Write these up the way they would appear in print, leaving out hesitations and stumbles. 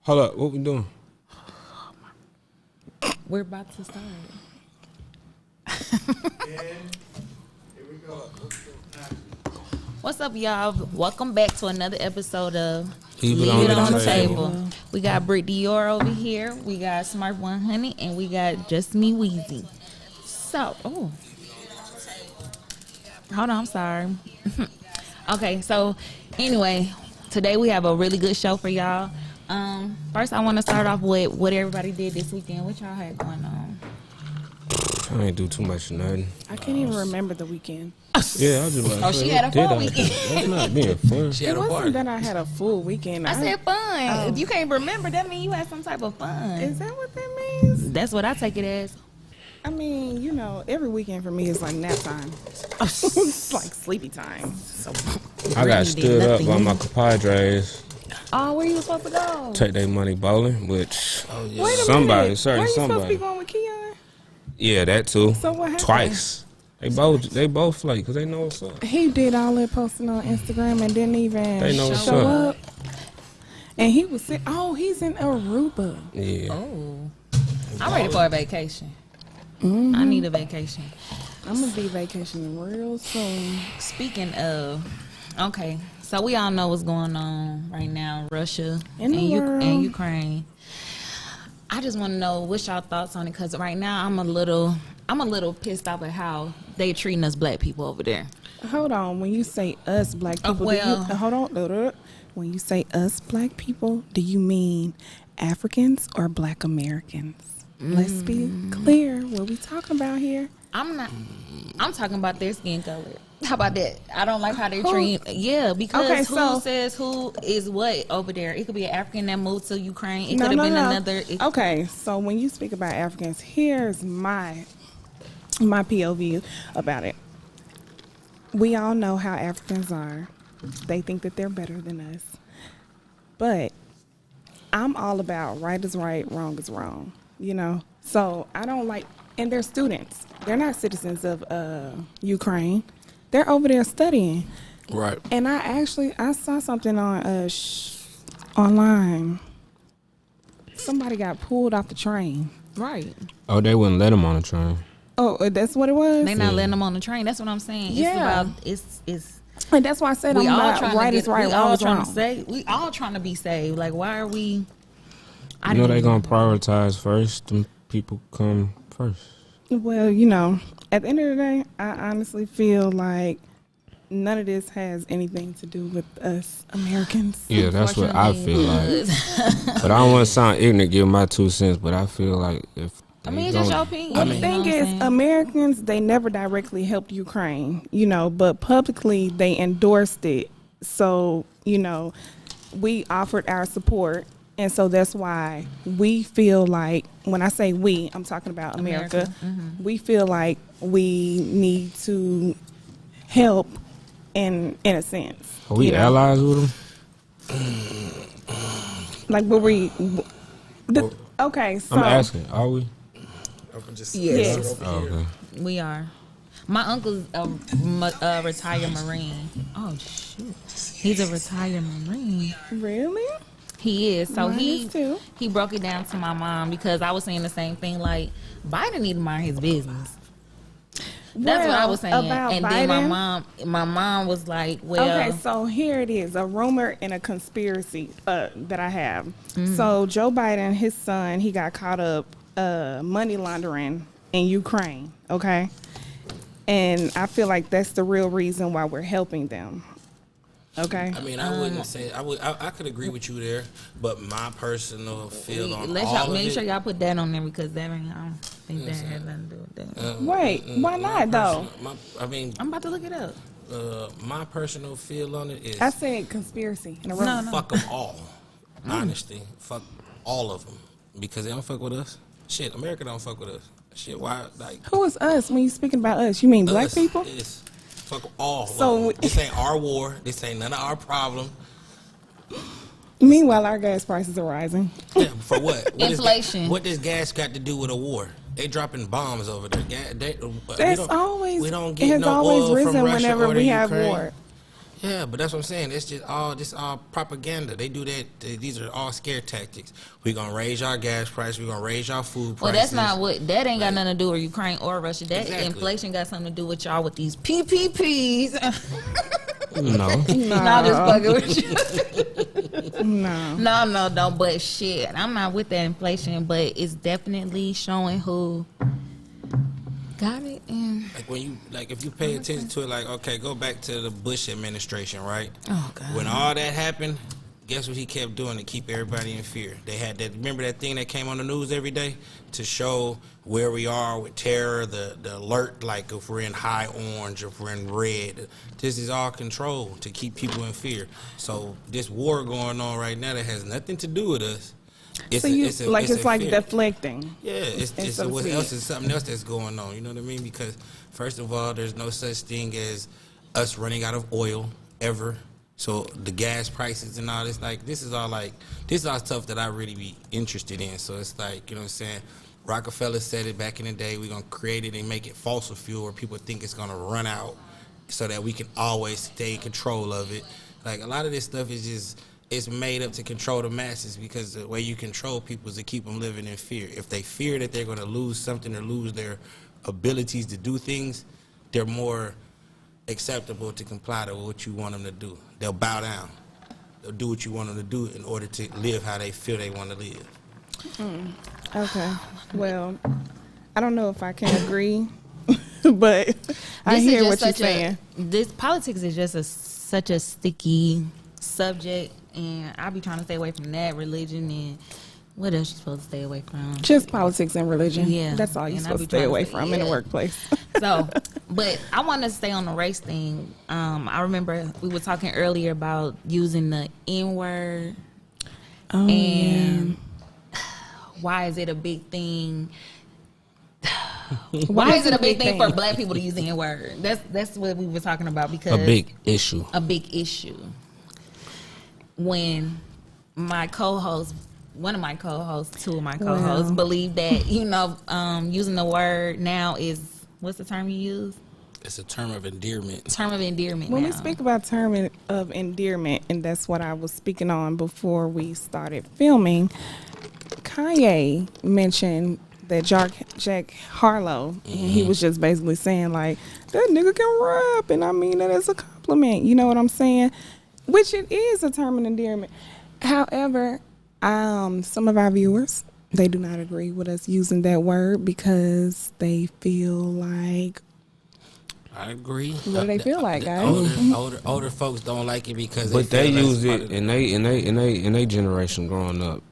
Hold up, what we doing? We're about to start. Here we go. What's up, y'all? Welcome back to another episode of Leave It on the Table. We got Britt Dior over here. We got Smart 100, and we got just me, Weezy. So, hold on, I'm sorry. Okay, so anyway, today we have a really good show for y'all. First, I want to start off with what everybody did this weekend. What y'all had going on? I ain't do too much of nothing. I can't even remember the weekend. Yeah, I was just like, Oh, she had a full weekend. That's not being fun. It wasn't that I had a full weekend. I said fun. If you can't remember, that means you had some type of fun. Is that what that means? That's what I take it as. I mean, you know, every weekend for me is like nap time. It's like sleepy time. So I got stood up by my compadres. Oh, where you was supposed to go? Take their money bowling, which wait a somebody, minute. certain Were you supposed to somebody. be going with Keon? Yeah, that too. So what happened? Twice. They both flake because they know what's up. He did all that posting on Instagram and didn't even They know what's show up. up. And he was saying, "Oh, he's in Aruba." Yeah. Oh, I'm ready for a vacation. I need a vacation. I'm gonna be vacationing real soon. Speaking of, okay, so we all know what's going on right now, Russia In the world. and Ukraine. I just want to know what's y'all thoughts on it, because right now I'm a little pissed off at how they treating us black people over there. Hold on. When you say us black people, well- hold on. When you say us black people, do you mean Africans or Black Americans? Let's be clear. What we talking about here? I'm talking about their skin color. How about that? I don't like how they Who? treat. Yeah, because Okay, who so- says who is what over there? It could be an African that moved to Ukraine. It could have been another. Okay, so when you speak about Africans, here's my POV about it. We all know how Africans are. They think that they're better than us. But I'm all about right is right, wrong is wrong. You know? So I don't like, and they're students. They're not citizens of Ukraine. They're over there studying. Right. And I saw something on online. Somebody got pulled off the train. Right. Oh, they wouldn't let them on the train. Oh, that's what it was? They not letting them on the train. That's what I'm saying. Yeah. It's And that's why I said we I'm all not trying right to is right, we wrong all is trying wrong. to say we all trying to be saved. Like, why are we? You know they gonna prioritize first. Them people come first. Well, you know, at the end of the day, I honestly feel like none of this has anything to do with us Americans. Yeah, that's what I feel like. But I don't want to sound ignorant, give my 2 cents. But I feel like if I mean, it's just your opinion. Well, you the know thing what I'm is, saying? Americans, they never directly helped Ukraine, you know, but publicly they endorsed it. So, you know, we offered our support. And so that's why we feel like, when I say we, I'm talking about America. We feel like we need to help in a sense. are we you know? allies with them? Like, were we... okay, so... I'm asking, are we? Yes. Oh, okay. We are. My uncle's a retired Marine. Oh shoot, he's a retired Marine. Really? He is. So Mine he is too. he broke it down to my mom, because I was saying the same thing. Like, Biden need to mind his business. That's what I was saying. About And Biden, then my mom was like, well, okay, so here it is, a rumor and a conspiracy that I have. So Joe Biden, his son, he got caught up money laundering in Ukraine, okay? And I feel like that's the real reason why we're helping them, okay? I mean, I wouldn't say I could agree with you there, but my personal feel on let's all y'all of make it. sure y'all put that on there, because that ain't, I don't think that has nothing to do with that. Wait, why not, though? I'm about to look it up. My personal feel on it is I said conspiracy and a rumor. No. fuck them all. Honestly, fuck all of them, because they don't fuck with us. Shit, America don't fuck with us. Shit, why? Like, Who is us when you speaking about us? You mean black us people? is fuck all. So- this ain't our war. This ain't none of our problem. Meanwhile, our gas prices are rising. Yeah, for what? Inflation. What does gas got to do with a war? They dropping bombs over there. That's always, we don't it get has no always oil risen from Russia whenever or we the have Ukraine. war. Yeah, but that's what I'm saying. It's just all propaganda. They do that. These are all scare tactics. We're gonna raise our gas price. We're gonna raise our food prices. Well, that's not what. That ain't got nothing to do with Ukraine or Russia. That Exactly. inflation got something to do with y'all with these PPPs. No. Not just fucking with you. No. No. But shit, I'm not with that inflation. But it's definitely showing who got it. And If you pay attention to it, like, okay, go back to the Bush administration, right? oh god, When all that happened, guess what he kept doing to keep everybody in fear? They had that. Remember that thing that came on the news every day to show where we are with terror, the alert, like if we're in high orange, if we're in red. This is all controlled to keep people in fear. So this war going on right now that has nothing to do with us. It's like fear. deflecting. Yeah, it's what else is something else that's going on. You know what I mean? Because first of all, there's no such thing as us running out of oil ever. So the gas prices and all this, like, this is all stuff that I really be interested in. So it's like, you know what I'm saying? Rockefeller said it back in the day. We're gonna create it and make it fossil fuel where people think it's gonna run out, so that we can always stay in control of it. Like, a lot of this stuff is just. It's made up to control the masses, because the way you control people is to keep them living in fear. If they fear that they're going to lose something or lose their abilities to do things, they're more acceptable to comply to what you want them to do. They'll bow down. They'll do what you want them to do in order to live how they feel they want to live. Okay. Well, I don't know if I can agree, but I hear what you're saying. This politics is just such a sticky subject. And I be trying to stay away from that, religion, and what else you supposed to stay away from? Just politics and religion. Yeah. That's all you're And I supposed be to stay trying to away say, from in the workplace. So, but I want to stay on the race thing. I remember we were talking earlier about using the N-word. Oh, And why is it a big thing? Why is it a big thing for black people to use the N-word? That's what we were talking about, because A big issue. When my co-host, one of my co-hosts, two of my co-hosts, believe that, using the word now is, what's the term you use? It's a term of endearment. Term of endearment. When now. we speak about term of endearment, and that's what I was speaking on before we started filming, Kanye mentioned that Jack Harlow, and he was just basically saying, like, that nigga can rap, and I mean that as a compliment. You know what I'm saying? Which it is a term of endearment. However, some of our viewers, they do not agree with us using that word because they feel like. I agree. What do they feel like, guys? Older folks don't like it because they use it in they generation growing up.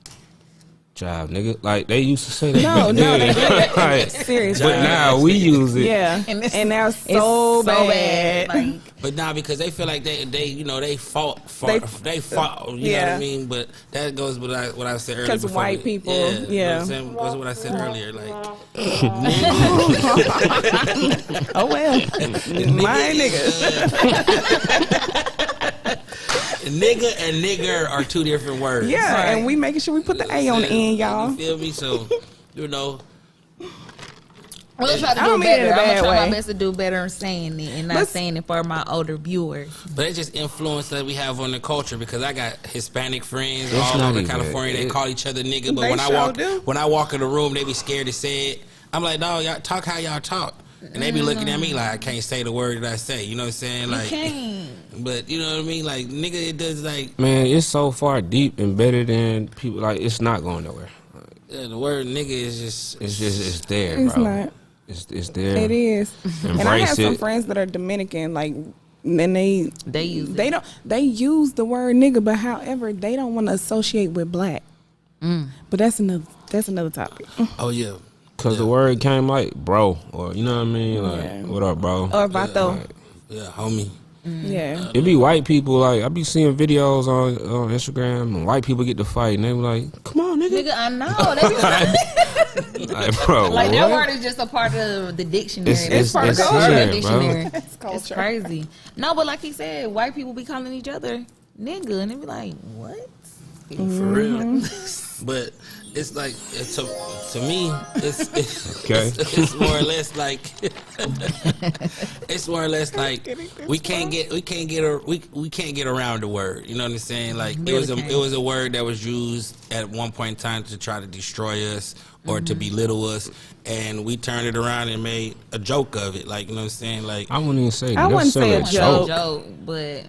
Jive, nigga. Like, they used to say that. No, they do it. Like, seriously. but now we use it. Yeah, and now it's so bad. Like, but now because they feel like they fought, you know what I mean? But that goes with what I said earlier. Because white people, That's what I said earlier. Like, oh well, my nigga. Nigga and nigger are two different words. Yeah, right. And we making sure we put the A on the end, y'all. You feel me? So, we'll try to I do don't mean it in better. a I'm bad gonna try way. my best to do better in saying it and not saying it for my older viewers. but it's just influence that we have on the culture, because I got Hispanic friends It's all not over even- California. They call each other nigga, but They when I sure walk in the room, they be scared to say it. I'm like, dog, y'all talk how y'all talk. And they be looking at me like I can't say the word that I say. You know what I'm saying? Like, but you know what I mean? Like, nigga, it does, like, Man, it's so far deep embedded in people. Like, it's not going nowhere. the word nigga is just. It's there, It's bro. not. It's there. It is. And I have Embrace some it. friends that are Dominican, like, and they use they it. don't they use the word nigga, but however they don't want to associate with black. But that's another topic. Oh yeah. Because the word came like bro, or you know what I mean? Like, what up, bro? Or vato. Yeah, homie. Yeah. It be white people, like, I be seeing videos on Instagram, and white people get to fight, and they be like, come on, nigga. Nigga, I know. They be Like, bro, like, what? that word is just a part of the dictionary. It's part of the here, dictionary. bro. It's culture. It's crazy. No, but like he said, white people be calling each other nigga, and they be like, what? For real. But it's like to me, Okay. it's more or less like it's more or less like we can't get around the word. You know what I'm saying? Like it was a word that was used at one point in time to try to destroy us or to belittle us, and we turned it around and made a joke of it. Like, you know what I'm saying? Like, I wouldn't even say I wouldn't say a necessarily joke. But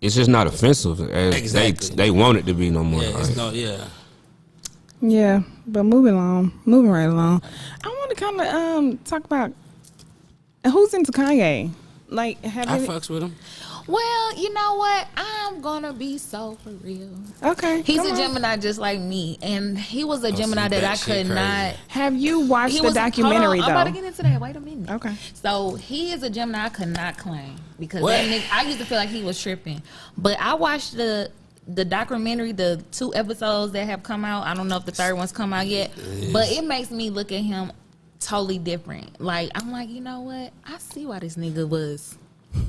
It's just not offensive as Exactly. they want it to be no more. yeah, it's Like, no, yeah. Yeah, but moving right along. I want to kind of talk about who's into Kanye. Like, have I you? fucks with him. well, you know what? I'm gonna be so for real. Okay, He's come a on. Gemini just like me, and he was a Gemini see, that I that shit could crazy. not. Have you watched He the was documentary hold on, I'm about to though? get into that. Wait a minute. Okay. So he is a Gemini I could not claim because What? that nigga, I used to feel like he was tripping, but I watched the documentary, the 2 episodes that have come out. I don't know if the third one's come out yet, but it makes me look at him totally different. Like, I'm like, you know what? I see why this nigga was.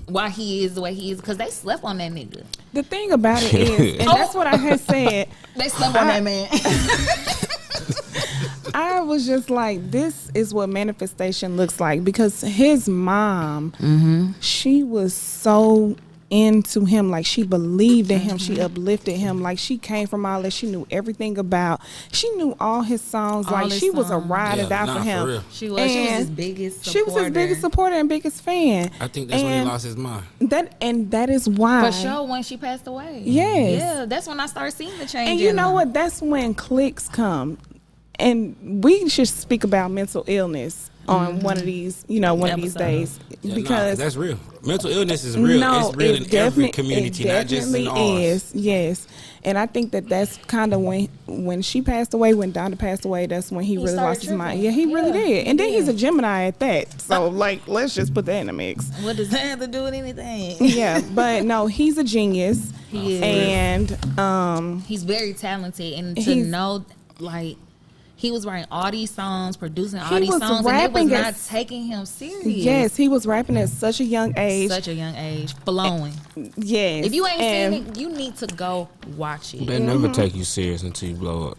Why he is the way he is, because they slept on that nigga. The thing about it is, and that's what I had said. They slept on that man. I was just like, this is what manifestation looks like, because his mom, she was so into him, like she believed in him, she uplifted him, like she came from all that, she knew everything about, she knew all his songs, All like his she was a songs. ride or die Nah, for for him. real. She was his biggest supporter. She was his biggest supporter and biggest fan. I think that's when he And lost his mind. that is why. For sure, when she passed away. Yes. Yeah, that's when I started seeing the change. And you in know him. what? That's when clicks come. And we should speak about mental illness on one of these, one of these days. Yeah, because that's real. Mental illness is real. no, it's real it in every definitely- community, it not just in definitely ours. is, yes. And I think that's kind of when she passed away, when Donna passed away, that's when he really started lost his mind. tripping. Yeah, he really Yeah, did. And he then he's did. a Gemini at that. So, like, let's just put that in the mix. What does that have to do with anything? Yeah, but no, he's a genius. He is. And He's very talented, and to He's- know, like, he was writing all these songs, producing all He these was songs, and it was rapping not at- taking him serious. yes, he was rapping at such a young age. Such a young age, flowing. Yes. If you ain't and seen it, you need to go watch it. they never take you serious until you blow up.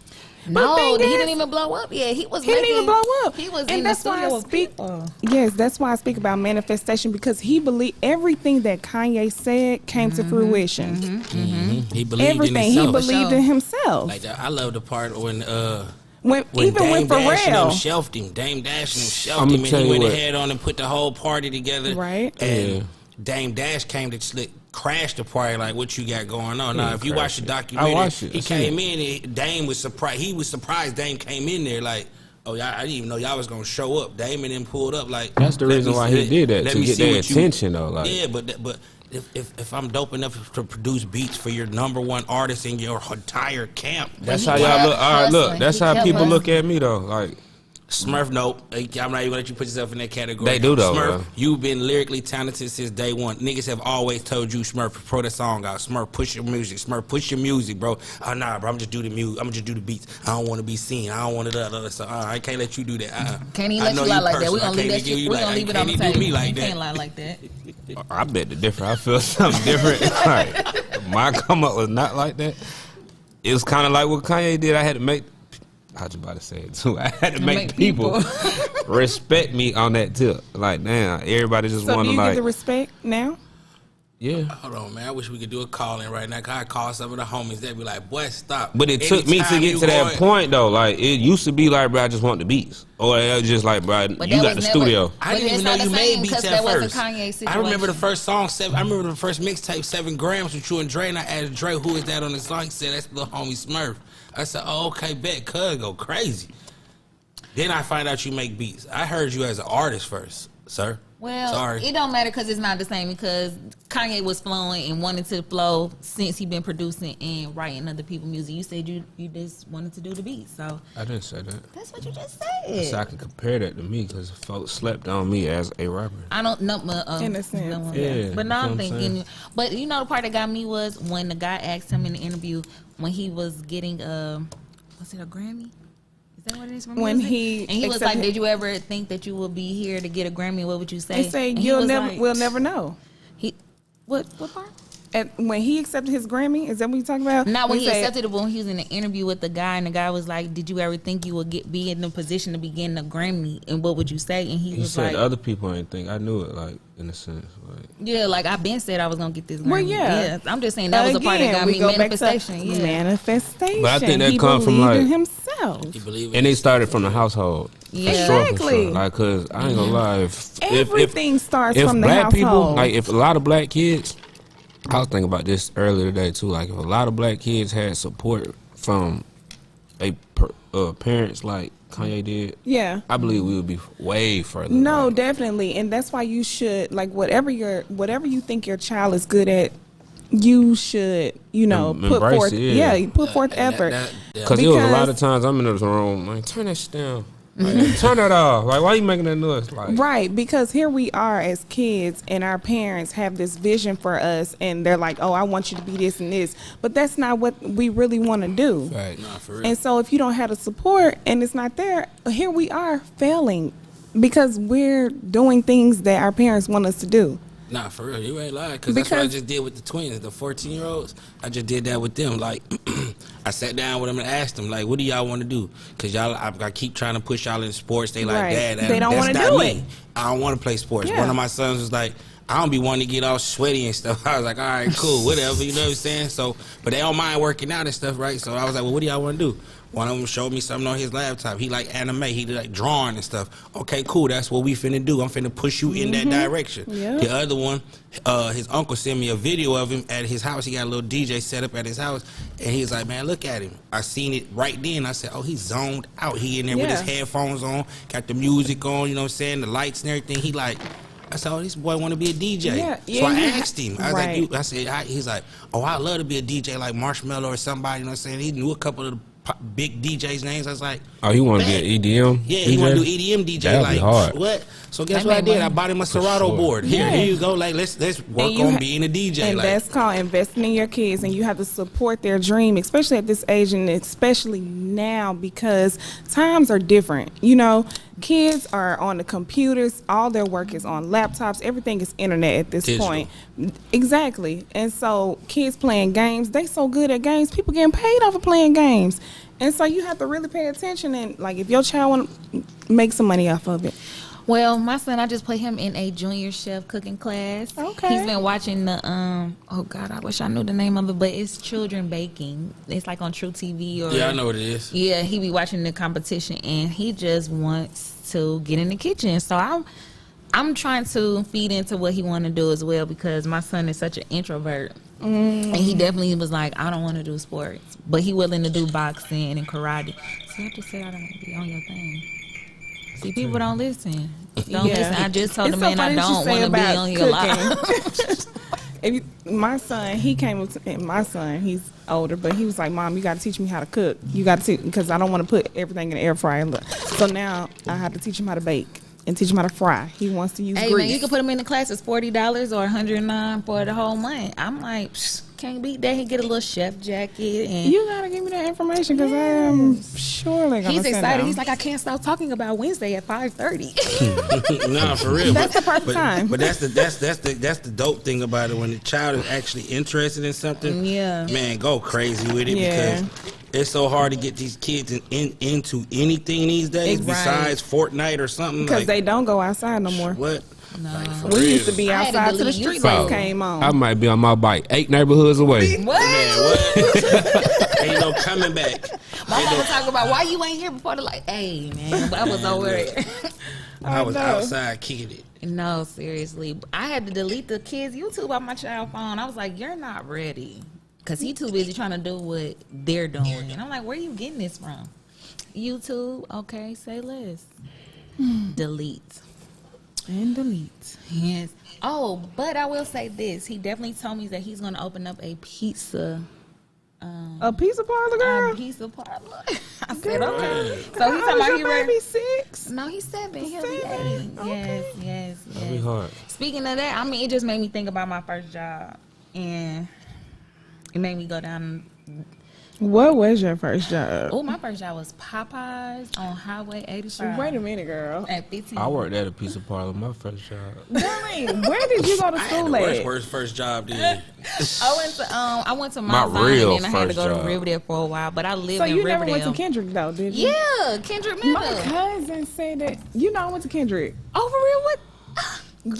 No, thing he is- didn't even blow up yet. He was. He didn't even blow up. He was And in the that's why I studio with speak- people. Yes, that's why I speak about manifestation, because he believed everything that Kanye said came to fruition. He believed Everything in he himself. believed in himself. Like that. I love the part when Even Dame with Dash and them Pharrell, shelved him. Dame Dash and them shelved I'ma him, and tell he you went what. ahead on and put the whole party together. Right. And Yeah. Dame Dash came to crash the party, like, what you got going on. Now, Yeah, if you crash watch the it. documentary, I watched it. he I seen came in, and Dame was surprised. He was surprised Dame came in there, like, oh, y'all, I didn't even know y'all was going to show up. Dame and then pulled up, like. That's the let reason me why see- he did that, let to me get see their what you- attention, though. Like, Yeah, but if I'm dope enough to produce beats for your #1 artist in your entire camp, that's he how y'all kept look. All right, look. hustling. That's He how kept people look hustling. at me, though. Like, Smurf, nope. I'm not even gonna let you put yourself in that category. They do, though, Smurf, bro. you've been lyrically talented since day one. Niggas have always told you, Smurf, throw that song out. Smurf, push your music. Smurf, push your music, bro. Oh, nah, bro, I'm just do the music. I'm just do the beats. I don't want to be seen. I don't want to. So I can't let you do that. Can't even I let know you lie like that. personal. We gonna I leave can't that give shit. you We like- gonna leave it I on the can't table. do me like You that. can't lie like that. I bet the different. I feel something different. Like, my come up was not like that. It was kind of like what Kanye did. I had to make. I was about to say it too. I had to make people respect me on that tip. Like, damn, everybody just so want do to you give like, the respect now? yeah. Hold on, man. I wish we could do a call in right now. Cause I call some of the homies. They'd be like, boy, stop. But it took me to Anytime get you to that going- point though. Like, it used to be like, bro, I just want the beats, or it was just like, bro, But you that got was the never- studio. I But didn't even it's know not you the made same beats 'cause at that wasn't first. Kanye's I remember the situation. first song. I remember the first mixtape, 7 grams with you and Dre. And I asked Dre, "Who is that on the song?" He said, "That's little homie Smurf." I said, "Oh, okay, bet." Cuz go crazy. Then I find out you make beats. I heard you as an artist first, sir. Well, Sorry. it don't matter because it's not the same, because Kanye was flowing and wanted to flow since he been producing and writing other people's music. You said you just wanted to do the beats, so I didn't say that. that's what you just So said. I can compare that to me because folks slept on me as a rapper. I don't know, In a sense, yeah. But now You know I'm what I'm thinking. But you know, the part that got me was when the guy asked him in the interview when he was getting was it a Grammy? Is that what it is? For When music? he and he was accepted- like, "Did you ever think that you would be here to get a Grammy? What would you say?" They say And he you'll was never, like- we'll never know. He what part? when he accepted his Grammy? Is that what you talking about? Not when he accepted it, but when he was in an interview with the guy, and the guy was like, "Did you ever think you would be in the position to be getting a Grammy? And what would you say?" And he was said like, other people ain't think. I knew it, like, in a sense. Like, yeah, like I've been said I was gonna get this Grammy. Well, yeah. I'm just saying that was a part that got me manifestation. Yeah. Manifestation. But I think that he come from, believed in like, himself. He believe and it started from the household. Yeah. For sure. Exactly. Like, cause I ain't gonna lie, Everything starts if from the black household. people, like, if a lot of black kids, I was thinking about this earlier today too. Like, if a lot of black kids had support from parents like Kanye did, Yeah. I believe we would be way further. No, like, definitely, and that's why you should, like, whatever you think your child is good at, you should, put embrace forth. it, yeah. You put forth effort. Cause there was a lot of times I'm in this room, like, turn that shit down. Like, turn that off. Like, why you making that noise? Like, Right, because here we are as kids, and our parents have this vision for us, and they're like, "Oh, I want you to be this and this," but that's not what we really want to do. right. Nah, for real. And so, if you don't have the support and it's not there, here we are failing because we're doing things that our parents want us to do. Nah, for real, you ain't lying. Because that's what I Because- just did with the twins, the 14-year-olds. I just did that with them. Like, I sat down with them and asked them, like, what do y'all want to do? Because y'all, I keep trying to push y'all in sports. They like, Right. Dad, They don't that's wanna not do me. it. I don't want to play sports. Yeah. One of my sons was like, I don't be wanting to get all sweaty and stuff. I was like, all right, cool, whatever, you know what I'm saying? So, but they don't mind working out and stuff, right? So I was like, well, what do y'all want to do? One of them showed me something on his laptop. He like anime. He like drawing and stuff. Okay, cool. That's what we finna do. I'm finna push you in that direction. Yeah. The other one, his uncle sent me a video of him at his house. He got a little DJ set up at his house. And he was like, man, look at him. I seen it right then. I said, oh, he's zoned out. He in there with his Yeah. headphones on, got the music on, you know what I'm saying, the lights and everything. He like, I said, oh, this boy want to be a DJ. Yeah, So yeah, I you asked him. I was right. like, he's like, oh, I'd love to be a DJ like Marshmello or somebody, you know what I'm saying? He knew a couple of the big DJs' names. I was like, Oh, you want to man. be an EDM? Yeah, he want to do EDM DJ. That'd like, be hard. what? So guess That what I make did? money. I bought him a Serato sure. board. Here you go. Like, let's work And you on being a DJ. And like, that's called investing in your kids, and you have to support their dream, especially at this age, and especially now because times are different. Kids are on the computers, all their work is on laptops, everything is internet at this Digital. point. Exactly. And so kids playing games, they so good at games, people getting paid off of playing games. And so you have to really pay attention, and like if your child want to make some money off of it. Well, my son, I just put him in a junior chef cooking class. Okay. He's been watching the oh God, I wish I knew the name of it, but it's Children Baking. It's like on True TV or yeah, I know what it is. Yeah, he be watching the competition and he just wants to get in the kitchen. So I'm trying to feed into what he want to do as well because my son is such an introvert. And he definitely was like, I don't want to do sports, but he willing to do boxing and karate. So you have to say I don't want to be on your thing. See, people don't listen. Don't Yeah. listen. I just told It's the so man I funny that you don't say want to be about on your cooking. live. My son, he came up to my son, he's older, but he was like, Mom, you got to teach me how to cook. You got to, because I don't want to put everything in the air fryer. So now I have to teach him how to bake and teach him how to fry. He wants to use Hey grease. man, you can put him in the class. It's $40 or $109 for the whole month. I'm like, can't beat that. He get a little chef jacket and You got to give me that information because I am surely going to he's excited. He's like, I can't stop talking about Wednesday at 5:30. Nah, for real. That's the perfect time. But that's the dope thing about it when the child is actually interested in something. Yeah. Man, go crazy with it Yeah. because it's so hard to get these kids into anything these days Right. besides Fortnite or something. because Like, they don't go outside no more. what? No. Like, for We real. used to be I had to outside till the delete street YouTube. lights came on. I might be on my bike 8 neighborhoods away. What? Man, what? Ain't no coming back. My mama talking about why you ain't here before the like, hey man, I was over it. I was know. outside kicking it. No, seriously. I had to delete the kids' YouTube off my child phone. I was like, you're not ready. Because he too busy trying to do what they're doing. And I'm like, where are you getting this from? YouTube, okay, say less. Delete. And delete. Yes. Oh, but I will say this. He definitely told me that he's going to open up a pizza A pizza parlor, girl? pizza parlor. I said, Girl. okay. So How he's old talking is about your he ready. baby 6? No, he's 7. He'll be 7? 8. Okay. Yes. That'd be hard. Speaking of that, I mean, it just made me think about my first job, and it made me go down What was your first job? Oh, my first job was Popeyes on Highway 85. Wait a minute, girl. At 15. I worked at a pizza parlor. My first job. Really? Where did you go to I had school the at? worst first job, dude. I went to My Mount Zion, real and then I had to first go job. to Riverdale for a while. But I lived So in you Riverdale. never went to Kendrick though, did you? Yeah, Kendrick My Middle. cousin said that. You know, I went to Kendrick. Oh, for real? What?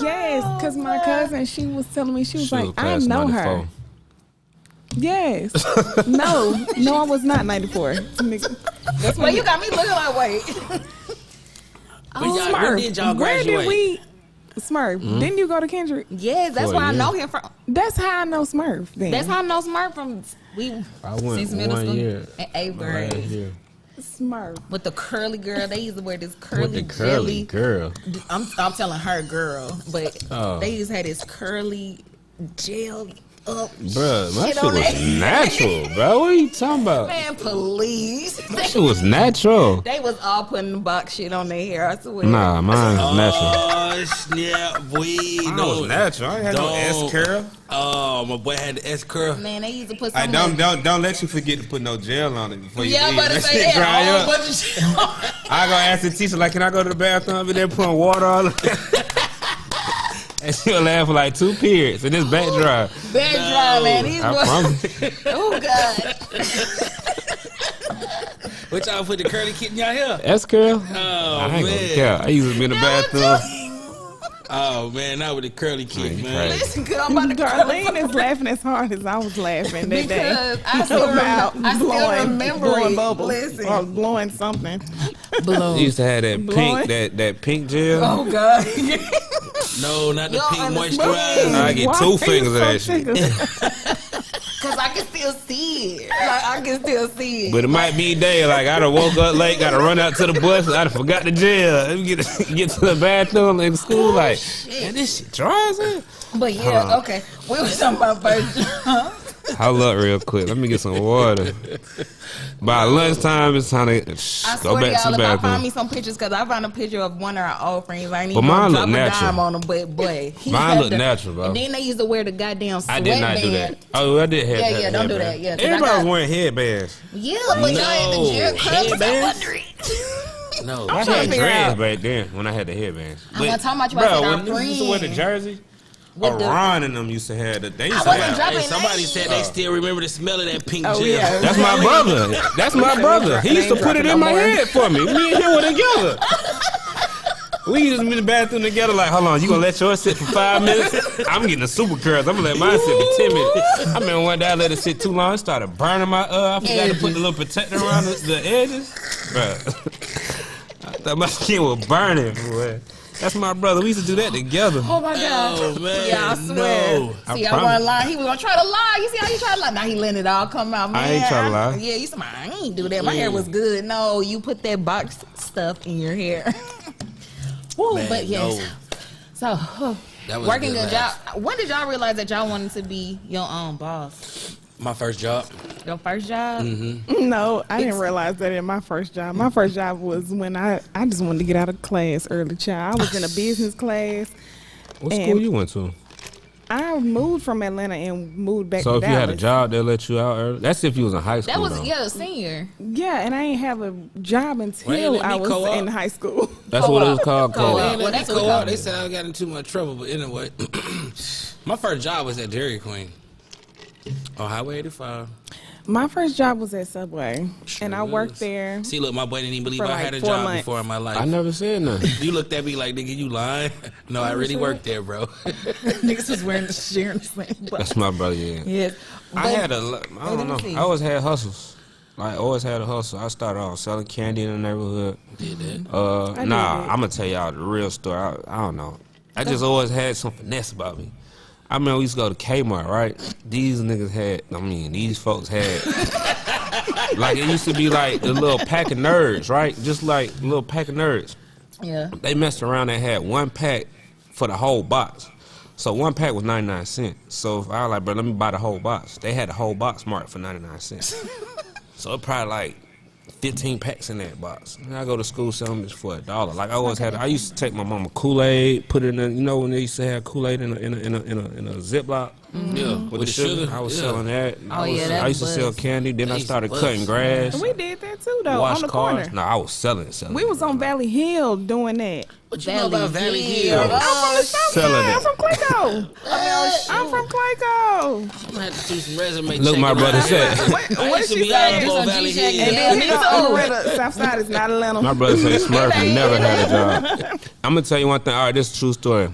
Yes, because my cousin, she was telling me, she was She was like, I class know 94. her. Yes. no, I was not 94. That's Well, you got me looking like, wait. When did y'all Where graduate? did we? Smurf, didn't you go to Kendrick? Yes, that's For where I you. know him from. That's how I know Smurf. Then That's how I know Smart from. I went Since middle 1 school. year. In 8th My last grade. year. Smurf. With the curly girl. They used to wear this With curly the curly jelly. girl. I'm telling her girl, but Oh. they used to have this curly gel up. Bruh, my shit shit on was that. natural, bro. What are you talking about? Man, please. That shit was natural. They was all putting the box shit on their hair. I swear. Nah, mine was natural. Oh, snap, boy. Mine was natural. I ain't had no S curl. Oh, my boy had the S curl. Man, they used to put Hey, some. don't let you forget to put no gel on it before you Yeah, leave. but That it's shit like dry that. up. Bunch of shit on. I go ask the teacher, like, can I go to the bathroom? I'll be there putting water all over. And she'll laugh for like 2 periods, and it's back dry. Back dry, man. These I boys. promise. Oh God. What y'all put the curly kid in y'all hair? S curl? Oh, I ain't gonna man. care. I used to be in the bathroom. Oh, man, not with the curly kid, man. crazy. Listen, good. I'm about to Darlene is laughing as hard as I was laughing that day. because I still remember blowing it. bubbles Listen. or blowing something. They used to have that Blowing. pink, that pink gel. Oh God. No, not the You don't pink understand. moisturizer. I get Why 2 are you fingers of so that shit. tickled? Cause I can still see it. Like I can still see it. But it might be a day, like I done woke up late, gotta run out to the bus, I done forgot the gel. Let me get to the bathroom in school, like, man, this shit dry as hell. But yeah, okay. We was talking about first job. Hold up real quick, let me get some water. By lunchtime, it's time to I go swear to back to y'all, the if I find bathroom. me some pictures, cause I found a picture of one of our old friends. I ain't But even mine gonna look drop a natural. dime on him, but he Mine had look natural, bro. And then they used to wear the goddamn I sweatband. did not do that. Oh, I did have Yeah, that. yeah, don't do headband. that, yeah, 'cause I Everybody was got- wearing headbands. Yeah, but y'all had the No, jerk curls up headbands? under it. No. I trying had to figure dreads out. back then when I had the headbands. I'm not talking about you, I Bro, said our when niggas used to wear the friends. jersey, With the- Ron and them used to have the. They used to wasn't have. dropping Hey, somebody names. said they still remember the smell of that pink Oh, gel. yeah. That's my brother. That's my brother. He used to put it in my head for me. Me and him were together. We used to be in the bathroom together. Like, hold on, you gonna let yours sit for 5 minutes? I'm getting the super curls. I'm gonna let mine sit for 10 minutes. I remember one day I let it sit too long. It started burning my. I forgot to put the little protector around the edges. Bruh. I thought my skin was burning. Boy. That's my brother. We used to do that together. Oh my God. Oh, man. Yeah, I swear. No. See, I promise. wasn't lying. He was gonna try to lie. You see how he tried to lie? Now he letting it all come out, man. I ain't trying to lie. Yeah, you said, I ain't do that. My hair was good. No, you put that box stuff in your hair. Woo, Man, but yes. no. So, That was a working good a job. laugh. When did y'all realize that y'all wanted to be your own boss? My first job. Your first job? Mm-hmm. No, I didn't realize that in my first job. My first job was when I just wanted to get out of class early, child. I was in a business class. What And- school you went to? I moved from Atlanta and moved back So to if you had a Dallas. job, they'll let you out early. That's if you was in high school. That was, though. yeah, a senior. Yeah, and I ain't have a job Well, until let me I was co-op. in high school. That's what it was called. Co-op. Co-op. Well, that's what we Co-op, call they it. said I got in too much trouble, but anyway. My first job was at Dairy Queen on Highway 85. My first job was at Subway, and I worked was. there. See, look, my boy didn't even believe For I like had a 4 job months. before in my life. I never said nothing. You looked at me like, nigga, you lying? No, I really worked there, bro. Niggas was wearing the sharing the same box. That's my brother. Yeah. Yes. I had a. I let don't me see. know. I always had hustles. Like always had a hustle. I started off selling candy in the neighborhood. Did that? Nah, did I'm that. gonna tell y'all the real story. I don't know. I just always had some finesse about me. I remember we used to go to Kmart, right? These niggas had. I mean, these folks had. Like it used to be like a little pack of nerds, right? Just like a little pack of nerds. Yeah. They messed around and had one pack for the whole box. So one pack was 99 cents. So if I was like, bro, let me buy the whole box. They had the whole box marked for 99 cents. So it probably like 15 packs in that box. And I go to school selling this for $1. Like I always had. I used to take my mama Kool-Aid, put it in. You know when they used to have Kool-Aid in a Ziploc. Yeah, with the sugar. I was selling that. I used to sell candy. Then I started cutting grass. We did that too, though. Wash on the cars. corner. No, I was selling. We was on Valley Hill doing that. What you know about Valley Hill? I'm from the South Selling Side. it. I'm from Clayco. I'm from Clayco. I'm gonna have to do some resume. Look, my brother said. What she be said? all on Valley Hill. And then he told South Side is not Atlanta. My brother said Smurf never had a job. I'm gonna tell you one thing. All right, this is a true story.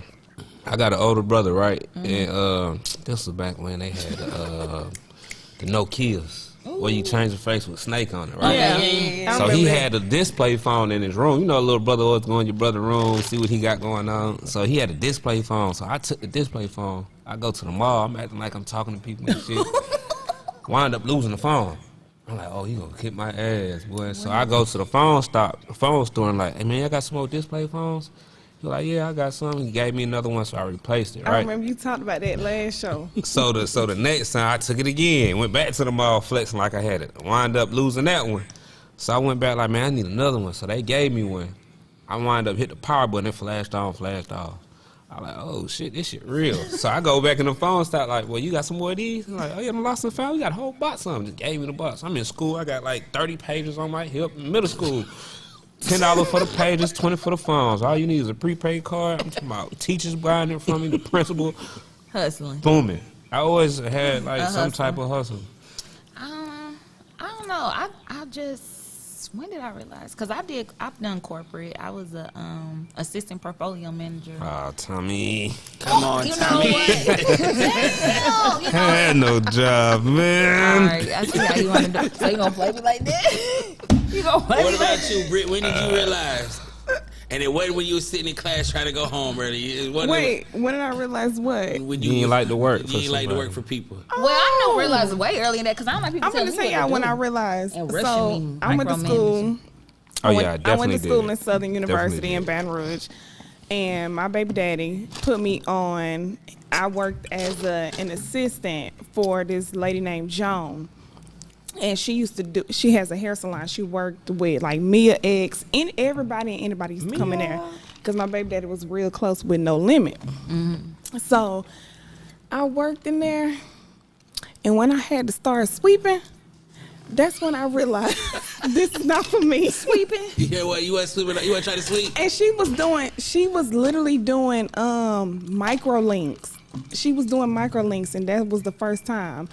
I got an older brother, right? And this was back when they had the Nokias. Where you change the face with Snake on it, right? Yeah. So he had a display phone in his room. You know, a little brother always go in your brother's room, see what he got going on. So he had a display phone. So I took the display phone. I go to the mall. I'm acting like I'm talking to people and shit. Wind up losing the phone. I'm like, oh, you gonna kick my ass, boy. So I go to the phone store, and like, hey man, I got some more display phones. He like, yeah, I got some. He gave me another one, so I replaced it. Right. I remember you talked about that last show. So the next time I took it again, went back to the mall flexing like I had it. Wind up losing that one. So I went back like, man, I need another one. So they gave me one. I wind up hit the power button, it flashed on, flashed off. I like, oh shit, this shit real. So I go back in the phone, start like, well, you got some more of these? I'm like, oh yeah, I lost and found. We got a whole box of them. Just gave me the box. I'm in school. I got like 30 pages on my hip in middle school. $10 for the pages, $20 for the phones. All you need is a prepaid card. I'm talking about teachers buying it from me, the principal. Hustling. Booming. I always had like some type of hustle. I don't know. I just, when did I realize? Because I've done corporate. I was a assistant portfolio manager. Oh, Tommy. Come on, You know Tommy. what? Damn, you know. I had no job, man. All right, I see how you want to do. So you gonna play me like that? You gonna play What me like about you, Britt? When did you realize? And it wasn't when you were sitting in class trying to go home early. Wait, when did I realize what? When You ain't like to work. You ain't like to work for people. Well, I don't realize it way earlier than that because I don't like people I'm telling gonna me say y'all when I realized. And rushing So me, I went to school. Oh yeah, I definitely I went to school did. in Southern University Definitely in did. Baton Rouge, and my baby daddy put me on. I worked as an assistant for this lady named Joan, and she has a hair salon. She worked with like Mia X, and everybody and anybody used to come in there because my baby daddy was real close with No Limit. So I worked in there, and when I had to start sweeping, that's when I realized this is not for me. Sweeping. Yeah, what you was sleeping? You was trying to sleep? And she was literally doing microlinks. She was doing microlinks, and that was the first time.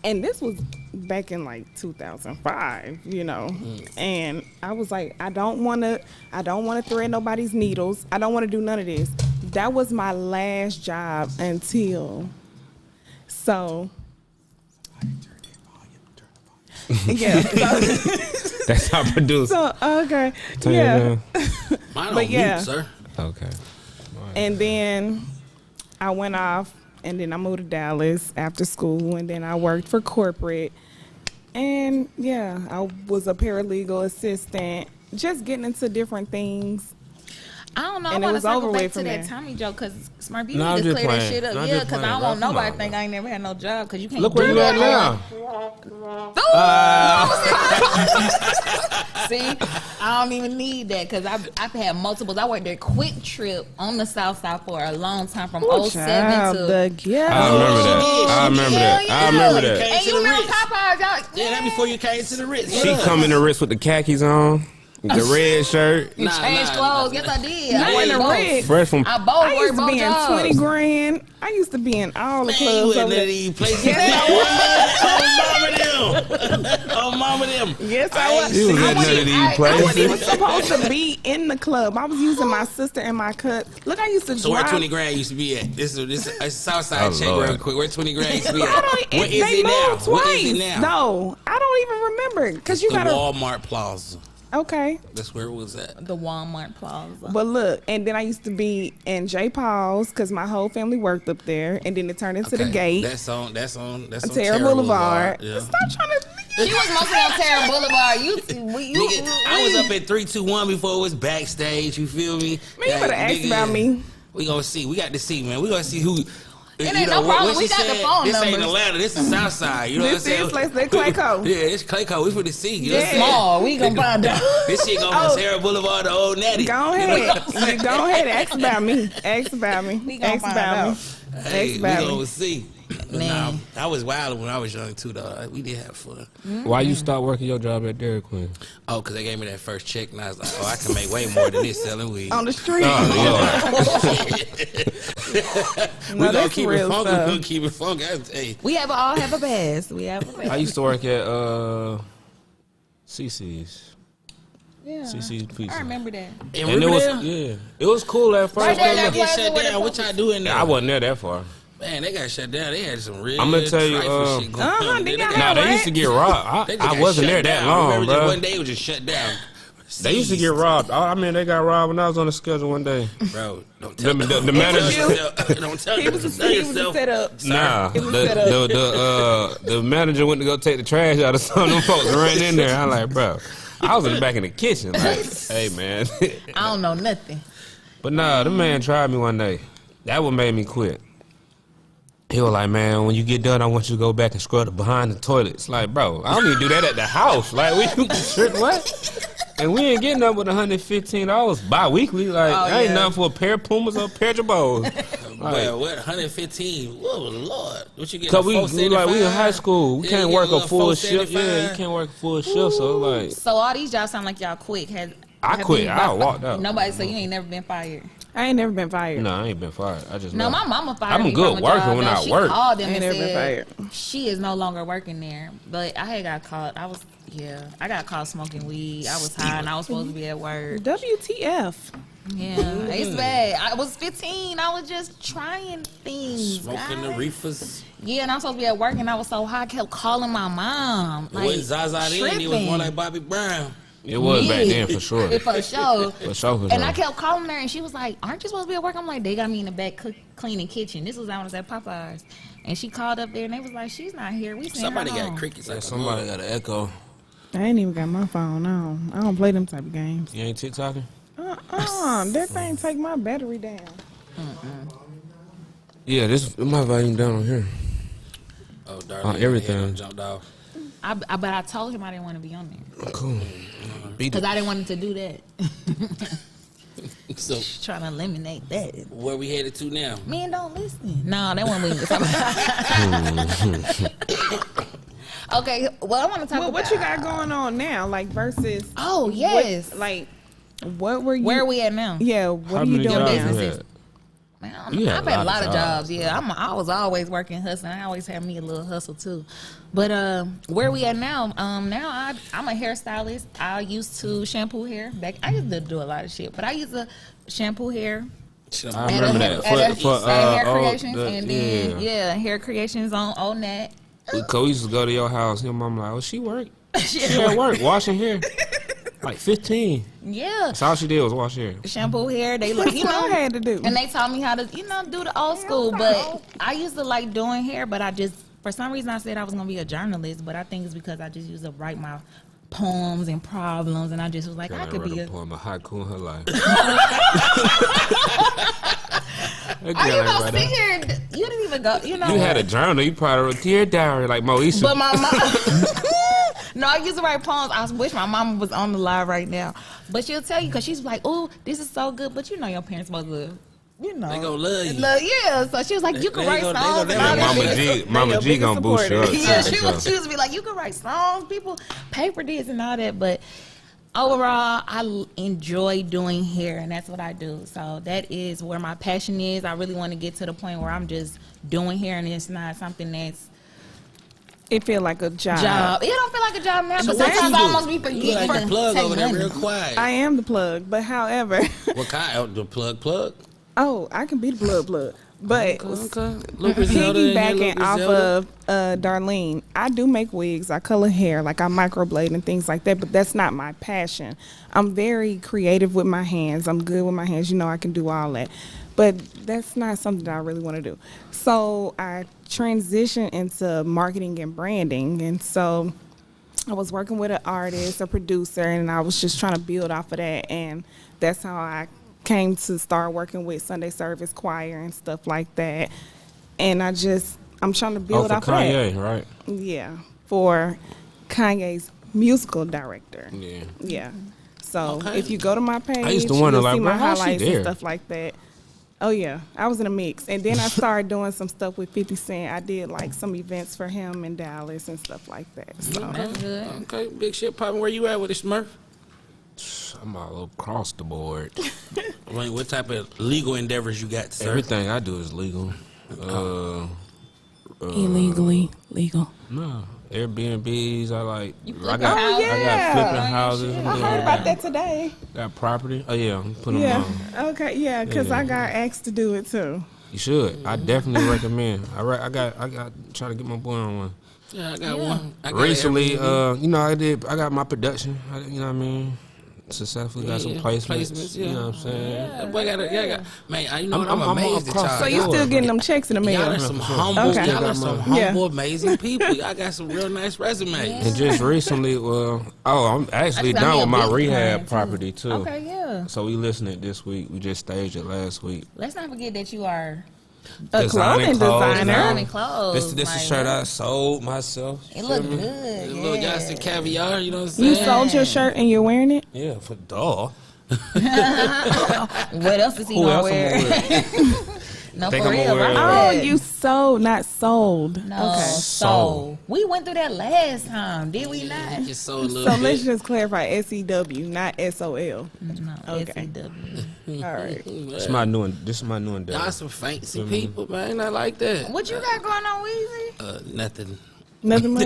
And this was back in like 2005, you know. And I was like, I don't want to thread nobody's needles. I don't want to do none of this. That was my last job until so. Yeah. That's how I produce. So okay. Turn it Yeah. down. Mine But on yeah. mute, sir. Okay. And then I went off, and then I moved to Dallas after school, and then I worked for corporate. And yeah, I was a paralegal assistant, just getting into different things. I don't know. And I it want was to circle over back with to from that there. Tommy joke because Smurf, you No, I'm need to just clear that playing. shit up. No, I'm Yeah, just because I playing, don't want bro. Come nobody on, think bro. I ain't never had no job because you can't Look do where you at that. now. See, I don't even need that because I've had multiples. I worked at Quick Trip on the South Side for a long time from 07 to. I remember that. I remember that. I remember that. And you remember Popeyes, y'all? Yeah, that before you came to the Ritz. She come in the wrist with the khakis on, the red shirt. You changed clothes. Yes, I did. Not I in worked the both. red. Fresh from. I both I worked used to both be in jobs. 20 grand. I used to be in all the Man, you clubs wouldn't over let there. these places. Yes, Oh, mama them. Yes, I was. You was I at wasn't none of even- these I wasn't even places. supposed to be in the club. I was using my sister and my cut. Look, I used to So where drive. 20 grand used to be at? This is Southside Oh, check Lord. real quick. Where 20 grand used to be I at? don't, What is they it now? moved What twice. is it now? No, I don't even remember because you The gotta. Walmart Plaza. Okay, That's where it was at. The Walmart Plaza. but look, and then I used to be in J. Paul's because my whole family worked up there, and then it turned into the gate. That's on Terra Boulevard. Yeah. Stop trying to. She was mostly on Terra Boulevard. Nigga, I was up at 321 before it was backstage. You feel me? Man, you better ask nigga, about me. We gonna see. We got to see, man. We gonna see who. ain't no problem. We got the phone This ain't numbers. Atlanta. This is Southside. You know This what I'm is saying? like Clayco. Yeah, it's Clayco. We finna see. You know what I'm Yeah. saying? Small. We gonna find out. This shit going from Terra Boulevard to Old Natty. Go You know ahead. what I'm saying? Go ahead. Ask about me. Ask about me. We gonna Ask find about out. me. Hey, Ask we about gonna me. see. Man. I was wild when I was young too, though. We did have fun. Why you stop working your job at Dairy Queen? Oh, because they gave me that first check, and I was like, oh, I can make way more than this selling weed. On the street. We No, gonna that's keep it real funky. stuff. We gonna keep it funky. Hey, We all have a pass. We have a pass. I used to work at CC's. Yeah. CC's Pizza. I remember that. in And it was Riverdale? it was cool at first. Right there, They that get plaza shut where the down. What y'all doing there? I wasn't there that far. Man, they got shut down. They had some real I'ma tell you, trifling shit going on. they They got- got- Nah, they used to get robbed. they I got wasn't shut there that down. long, Remember, just bro. one day it was just shut down. They used to get robbed. I mean, they got robbed when I was on the schedule one day. Bro, don't tell The them. manager, Don't tell He was a set up. nah, It was set up. the manager went to go take the trash out of some of them folks and ran in there. I'm like, bro, I was in the back in the kitchen, like, hey man. I don't know nothing. But nah, the man tried me one day. That what made me quit. He was like, man, when you get done, I want you to go back and scrub the behind the toilets. Like, bro, I don't even do that at the house. Like, what? And we ain't getting up with $115 bi-weekly. Like, that ain't nothing for a pair of Pumas or a pair of Jabos. Well, what 115? Whoa, Lord! What you get? Cause we in high school. We can't work a full shift. Yeah, you can't work a full shift. So like, So all these jobs sound like y'all quit. I quit. I walked out. Nobody, so you ain't never been fired. I ain't never been fired. No, I ain't been fired. I just No, left. my mama fired I'm me a good from a worker job, when and I she work. called them I ain't and never been said fired. she is no longer working there. But I had got caught. I got caught smoking weed. I was high and I was supposed to be at work. WTF? Yeah, it's bad. I was 15. I was just trying things. Smoking the guys. reefers. Yeah, and I was supposed to be at work, and I was so high. I kept calling my mom. It wasn't Zaza then. It was more tripping. like Bobby Brown. It was back Yeah. then for sure. For sure. For sure. And I kept calling her, and she was like, "Aren't you supposed to be at work?" I'm like, "They got me in the back cleaning kitchen." This was when I was at Popeyes, and she called up there, and they was like, "She's not here. We sent Somebody her got home." crickets. Like Somebody got an echo. I ain't even got my phone on. I don't play them type of games. You ain't TikToking? That thing take my battery down. Yeah, my volume down on here. Oh, darling, everything. jumped off. But I told him I didn't want to be on there Cool. Beat because it. I didn't want him to do that. So Trying to eliminate that. where we headed to now? Men don't listen. No, they won't listen. Okay, well, I want to talk Well, about what you got going on now? Like versus. Oh, yes. What were you? Where are we at now? Yeah. What How are you many doing jobs now? you had? Man, You had I've had a lot of jobs. Yeah, I was always working, hustling. I always had me a little hustle too. But where we at now? Now I'm a hairstylist. I used to shampoo hair. I used to do a lot of shit, but I used to shampoo hair. I remember that. Hair creations, and then hair creations on that. Cause we used to go to your house. Your mom like, oh, she work. She at work washing hair. Like 15. Yeah. That's all she did was wash hair. Shampoo hair. They look, That's what I had to do. and they taught me how to, do the old school. But I used to like doing hair, but I just, for some reason, I said I was gonna be a journalist. But I think it's because I just used to write my poems and problems, and I just was like, I could be a. poem, a haiku in her life. Are you gonna sit here? You didn't even go. You had a journal. You probably wrote Dear Diary like Moesha. But my mom. No, I used to write poems. I wish my mama was on the live right now. But she'll tell you because she's like, "Oh, this is so good." But your parents supposed to, They gonna love you. Yeah. So she was like, "You can write songs." they and all gonna- that Mama shit. G gonna boost you up. Yeah, too, she was be like, "You can write songs, people pay for this and all that." But overall, I enjoy doing hair, and that's what I do. So that is where my passion is. I really want to get to the point where I'm just doing hair, and it's not something that's It feel like a job. It don't feel like a job now, So but what you sometimes I do? almost be You forgetting like to the plug take over there money. real quiet. I am the plug, but however, What kind? The plug? oh, I can be the plug. But Okay. Little Griselda in here, piggybacking little off Griselda. of Darlene, I do make wigs. I color hair, like I microblade and things like that. But that's not my passion. I'm very creative with my hands. I'm good with my hands. I can do all that. But that's not something that I really want to do. So I transitioned into marketing and branding. And so I was working with an artist, a producer, and I was just trying to build off of that. And that's how I came to start working with Sunday Service Choir and stuff like that. And I'm trying to build for off of Kanye, that. right? Yeah, for Kanye's musical director. Yeah. Yeah. So Okay. if you go to my page, I used to wonder, you'll like, see bro, my how's she highlights there? and stuff like that. Oh yeah, I was in a mix, and then I started doing some stuff with 50 Cent. I did like some events for him in Dallas and stuff like that. So That's good. Okay, big shit popping. Where you at with it, Smurf? I'm all across the board. I mean, what type of legal endeavors you got, sir? Everything I do is legal. illegally legal. No, Airbnbs. I like. You I flipping got. houses? I got flipping houses. I'm I doing heard about that. that today. Got property. Oh yeah, I'm putting Yeah. them on. Okay. Yeah, because Yeah. I got asked to do it too. You should. I definitely recommend. I got trying to get my boy on one. Yeah, I got one. I got Recently, Airbnb. you know, I got my production. You know what I mean? Successfully got some placements. Yeah. You know what I'm saying? Yeah, boy, man, you know what? I'm I'm amazed at across y'all. So you Sure. still getting them checks in the Y'all mail? are some humble, Okay. y'all are some Yeah. humble, amazing people. Y'all got some real nice resumes. And just recently, I'm actually I got done me with a my big rehab client, too. property too. Okay, yeah. So we listening it this week. We just staged it last week. Let's not forget that you are A Designing clothing clothes, designer. designing clothes. This is a like, shirt I sold myself. It look Feel me? good. Little Yeah. y'all some caviar, you know what I'm saying? You sold your shirt and you're wearing it? Yeah, for duh. What else is he Who gonna else wear? I'm gonna wear? No, Think for I'm gonna real. wear right? it. Oh, you sold, not sold. No, Okay. so we went through that last time, did we not? Just sold a little So bit. let's just clarify SEW, not SOL. No, Okay. SEW. All right. This is my new endeavor. Y'all some fancy people, man. I like that. What you got going on, Weezy? Nothing. Nothing much.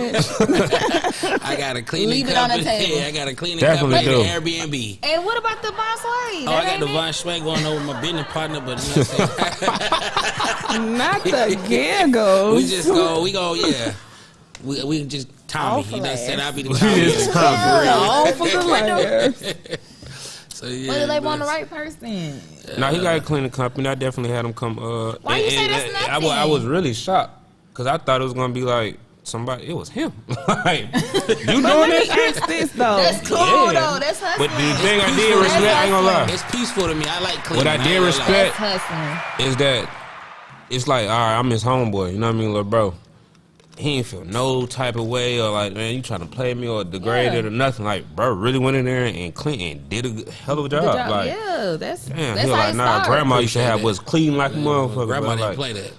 I got a cleaning Leave it on the company. table. Yeah, I got a cleaning Definitely company do. and Airbnb. And what about the Boss Way? Oh, I got the Von Schwenk going over my business partner, but you know what I'm saying? Not the giggles. we go, yeah. We just Tommy. He done said I'll be the Just Tommy. All for the layers. So yeah. Whether they want the but- right person. Now he got a cleaning company. I definitely had him come. Why you say that's I nothing? was really shocked because I thought it was gonna be like somebody. It was him. Like you But doing let me this? ask this though. That's cool Yeah. though. That's hustling. But the thing I did respect, I ain't gonna lie. It's peaceful to me. I like cleaning. What I did ain't gonna lie. respect That's hustling. is that it's like, all right, I'm his homeboy. You know what I mean, little bro. He ain't feel no type of way or like, man, you trying to play me or degrade Yeah. it or nothing. Like, bro, really went in there and cleaned and did a hell of a job. Good job. Like, Yeah, that's damn, that's he was how like, it nah, starts. grandma used to have Appreciate was clean like a motherfucker. Grandma but didn't like, play that.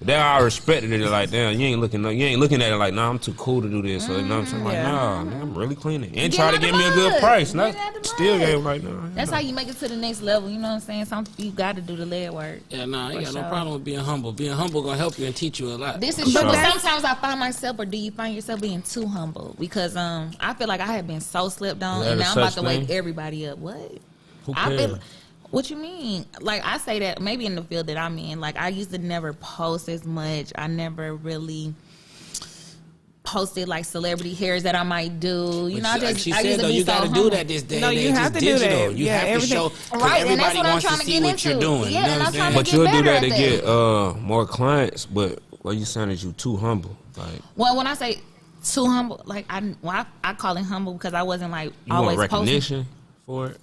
that I respected it. Like, damn, you ain't looking at it like, nah, I'm too cool to do this. So, you know what I'm saying? Like, Yeah. nah, man, I'm really cleaning. And Get try to out the give me a good mud. price. Get Not out the still mud. game like, nah. That's how you make it to the next level. You know what I'm saying? Something you got to do the lead work. Yeah, no, I ain't got no sure. problem with being humble. Being humble gonna help you and teach you a lot. This is true, But but that's- sometimes I find myself, or do you find yourself being too humble? Because I feel like I have been so slept on, Is that and a now I'm about such to wake thing? everybody up. What? Who I cares? feel. What you mean? Like I say that maybe in the field that I'm in, like I used to never post as much. I never really posted like celebrity hairs that I might do. You But know, I like just she I said used to though, be you so got to do humble. that this day. No, and you age. have It's to do digital. that. You Yeah, have to everything- show. 'cause Right, and that's everybody what I'm wants trying to to see get what you're into. doing. Yeah, you know and what I'm I'm trying saying? to But get you'll do better that at to that. get more clients. But what you saying is you too humble. Like Well, when I say too humble, like I call it humble because I wasn't like you always want posting. recognition for it.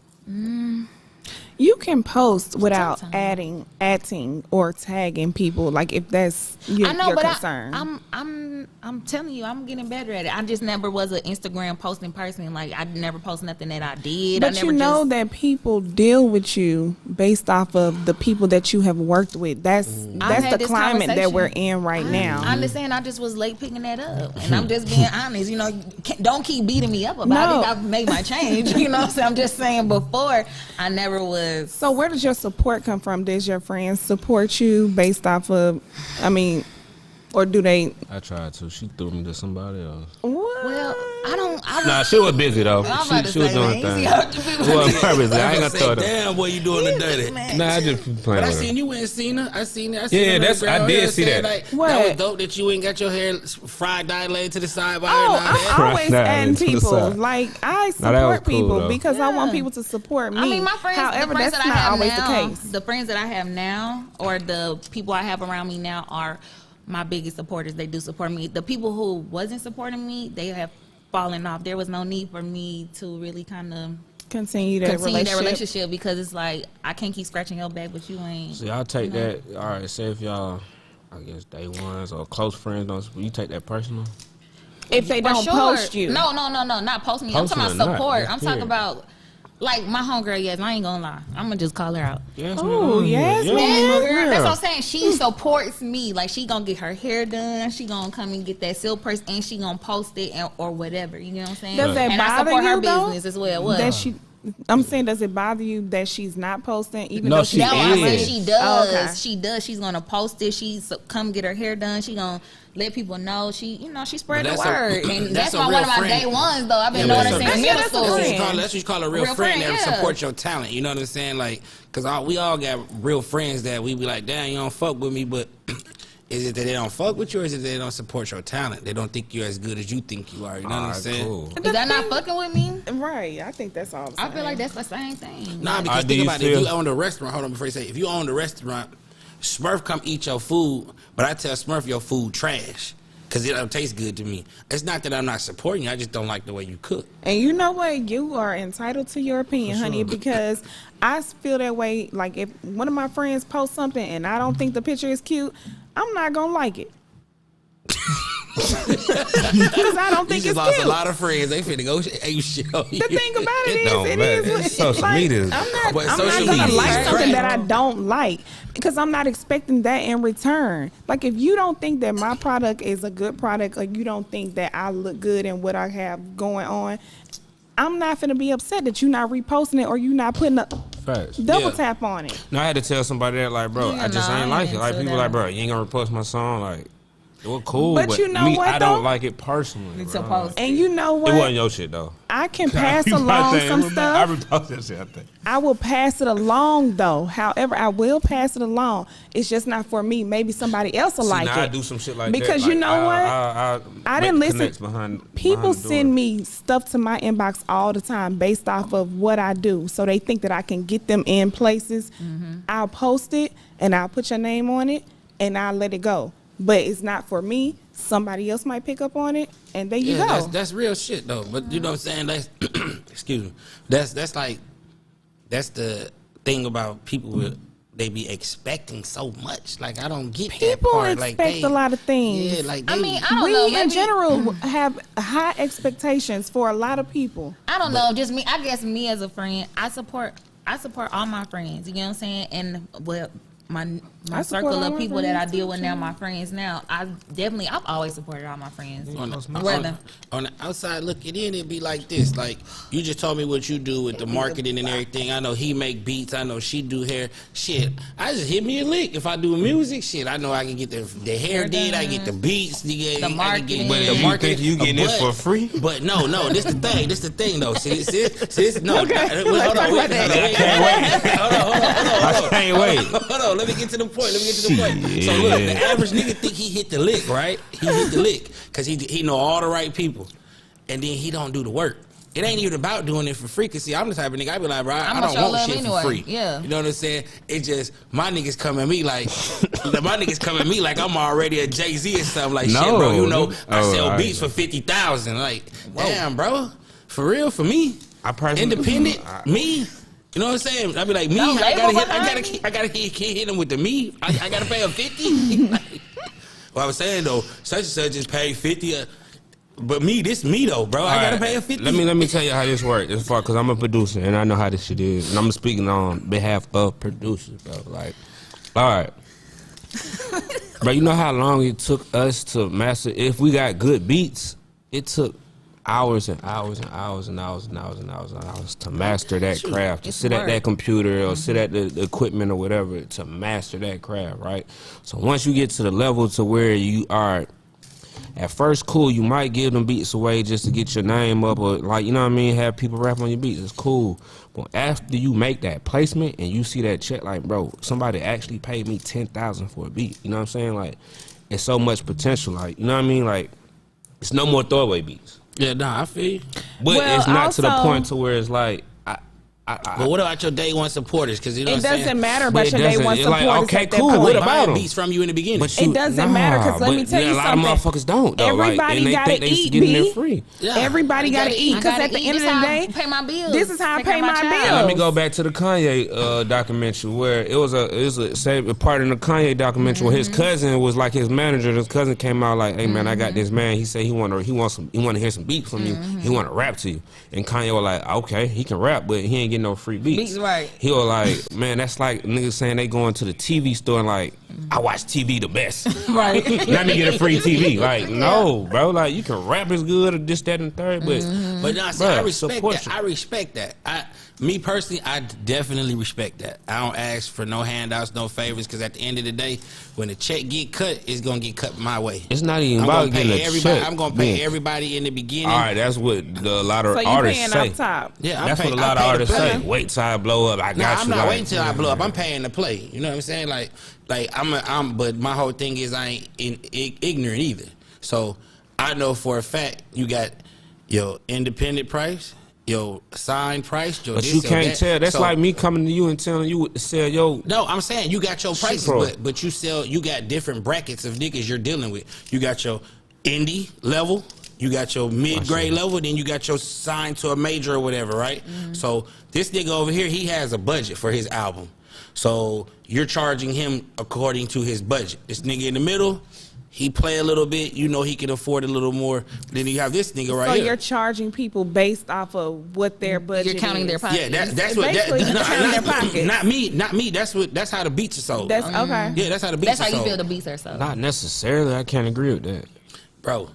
You can post without Sometimes. adding or tagging people. Like if that's your, I know, your but concern. I'm telling you, I'm getting better at it. I just never was an Instagram posting person. Like I never post nothing that I did. I But never you know just, that people deal with you based off of the people that you have worked with. That's I had the this climate that conversation. we're in right now. I understand. I just was late picking that up, and I'm just being honest. You know, don't keep beating me up about No. it. I've made my change. You know what I'm saying? I'm just saying. Before, I never was. So where does your support come from? Does your friends support you based off of, or do they? I tried to. She threw me to somebody else. What? Well, I don't. I Nah, she was busy though. I'm about to She was say, doing man, you see things. how the people- It wasn't purposely. I ain't gonna Say, throw them. damn, boy, you doing the dirty. Nah, I just But playing I with her. seen you and seen her. I seen it. Yeah, her that's- I girl. did You know see what I'm that. saying? Like, What? that was dope that you ain't got your hair fried dye laid to the side by her Oh, and all that. I'm always Nah, adding to the people. side. Like I Nah, that was support cool, people though. because I want Yeah. people to support me. I mean, my friends, However, the friends that's that I not have always now, the case. the friends that I have now, or the people I have around me now, are my biggest supporters. They do support me. The people who wasn't supporting me, they have fallen off. There was no need for me to really kind of Continue that relationship because it's like I can't keep scratching your back, but you ain't. So y'all take that. All right, say if y'all, I guess day ones or close friends, don't you take that personal? If they For don't sure. post you, No, not post me. Posting I'm or talking not, about support. just I'm talking period. about Like my homegirl, yes, I ain't gonna lie. I'm gonna just call her out. Oh, yes, That's what I'm saying. She supports me. Like she gonna get her hair done. She gonna come and get that silk purse, and she gonna post it or whatever. You know what I'm saying? Does that and I bother support you her though? business as well. What? That I'm saying, does it bother you that she's not posting, even No, though she she's No, I said is. she does. Oh, okay. She does. She's gonna post it. She's come get her hair done. She gonna let people know. She spread the word, and that's a one real of my friend. day ones though. I've been knowing her since middle school. That's what you call a real friend that yeah. support your talent. You know what I'm saying? Like, cause we all got real friends that we be like, damn, you don't fuck with me, but is it that they don't fuck with you, or is it that they don't support your talent? They don't think you're as good as you think you are. You know what I'm saying? Cool. Is that not fucking with me? Right, I think that's all. I feel like that's the same thing. Nah, because think about it. If you own the restaurant, hold on before you say, if you own the restaurant, Smurf come eat your food, but I tell Smurf your food trash because it don't taste good to me. It's not that I'm not supporting you. I just don't like the way you cook. And you know what? You are entitled to your opinion, honey, because I feel that way. Like if one of my friends posts something and I don't think the picture is cute, I'm not gonna like it. Because I don't think You it's just lost cute. a lot of friends. They finna go show you. The thing about it is, It's social media. I'm But not social gonna media like is something crazy. that I don't like because I'm not expecting that in return. Like if you don't think that my product is a good product, or you don't think that I look good in what I have going on, I'm not gonna be upset that you're not reposting it or you not putting a Facts. double Yeah. tap on it. No, I had to tell somebody that, like, bro, Yeah, I just no, ain't I like ain't it. Like, into people that. like, bro, you ain't gonna repost my song. Like, it was cool, But but you know me, what, I don't though? like it personally. It's bro. supposed. And you know It wasn't what? your shit, though. I can pass You along might say, some I stuff. reposted that shit, I think. I will pass it along though. However, I will pass it along. It's just not for me. Maybe somebody else will See, like now it. I do some shit like because that. you know what? I didn't listen. People send me stuff to my inbox all the time based off of what I do. So they think that I can get them in places. I'll post it and I'll put your name on it and I'll let it go. But it's not for me. Somebody else might pick up on it, and there you go. That's real shit though. But you know what I'm saying? That's excuse me. That's the thing about people with. They be expecting so much. Like I don't get that People part. expect Like, a lot of things. Yeah, like I mean, I don't We know. in Maybe, general have high expectations for a lot of people. I don't know. Just me. I guess me as a friend, I support all my friends. You know what I'm saying? And well, my I support circle all of my people that I friends, deal with too. now, my friends now. I've always supported all my friends. on Whether the outside looking in, it'd be like this. Like you just told me what you do with the marketing and everything. I know he make beats. I know she do hair. Shit, I just hit me a lick. If I do music, shit, I know I can get the hair did. I get the beats. The marketing. But if you think you getting this for free? But no, this the thing. This the thing though. See, no. Okay. Hold Let's on, talk wait, about that. I can't wait. hold I can't wait. on. Hold on, let me get to the point. So look, the average nigga think he hit the lick, right? He hit the lick because he know all the right people, and then he don't do the work. It ain't even about doing it for free. Cause see, I'm the type of nigga I be like, bro, I don't want shit for free. Yeah. You know what I'm saying? It's just my niggas come at me like I'm already a Jay-Z or something. Like No. shit, bro. You know, I sell right. beats for 50,000. Like, damn, bro, for real, for me, I personally, independent, me. You know what I'm saying? I be like, me, No I label gotta hit him with the me. I gotta pay him 50. Like, well, I was saying though, such and such just paid 50. But me, this me though, bro. I gotta pay him 50. Let me tell you how this works. It's far because I'm a producer and I know how this shit is, and I'm speaking on behalf of producers, bro. Like, all right, bro. You know how long it took us to master? If we got good beats, it took hours and hours and hours and hours and hours and hours and hours to master that craft, to sit at that computer or sit at the equipment or whatever to master that craft, right? So once you get to the level to where you are, at first, cool, you might give them beats away just to get your name up or like, you know what I mean, have people rap on your beats, it's cool. But after you make that placement and you see that check, like, bro, somebody actually paid me $10,000 for a beat, you know what I'm saying? Like, it's so much potential, like, you know what I mean? Like, it's no more throwaway beats. Yeah, nah, I feel you. But Well, it's not to the also- point to where it's like, But what about your day one supporters? Because you know It what I'm saying? doesn't matter about your day one Like, supporters. okay, at that cool. point. What They about buying them? beats from you in the beginning. But It doesn't matter because let me tell you a lot something. of motherfuckers don't. Though. Everybody like, gotta they think eat, they getting B. it free. Yeah. Everybody gotta eat because at the end of the day, pay my bills. this is how I Take care pay of my child. bills. Let me go back to the Kanye documentary where it was a same part in the Kanye documentary where his cousin was like his manager. His cousin came out like, "Hey man, I got this man. He said he want to hear some beats from you. He want to rap to you." And Kanye was like, "Okay, he can rap, but he ain't getting no free beats." Beats, right. He was like, "Man, that's like niggas saying they going to the TV store and like, I watch TV the best. Right. Let me get a free TV." Like, no, bro. Like, you can rap as good or this, that, and third, but But see, bruh, I respect support that. you. I respect that. Me personally, I definitely respect that. I don't ask for no handouts, no favors, because at the end of the day, when the check get cut, it's gonna get cut my way. It's not even I'm about gonna getting pay a everybody. check. I'm gonna pay Yeah. everybody in the beginning. All right, that's what a lot of So you artists paying say. off top. Yeah, That's pay- what a lot of I pay to artists play. say. Wait till I blow up. I got No, you. I'm not like, waiting till I blow up. I'm paying to play. You know what I'm saying? But my whole thing is I ain't ignorant either. So I know for a fact you got your independent price, your assigned price, your But this, you your can't that. tell. That's So- like me coming to you and telling you what to sell. Yo, No, I'm saying you got your prices, bro. but you got different brackets of niggas you're dealing with. You got your indie level, you got your mid-grade level, then you got your signed to a major or whatever, right? So this nigga over here, he has a budget for his album. So you're charging him according to his budget. This nigga in the middle, he play a little bit, you know he can afford a little more. Then you have this nigga right So here. you're charging people based off of what their budget You're counting is. their pockets. Yeah, that's what Basically, that, you're counting their pockets. not me. That's how the beats are sold. That's okay. Yeah, that's how the beats That's are how you sold. feel the beats are sold. not necessarily. I can't agree with that. Bro,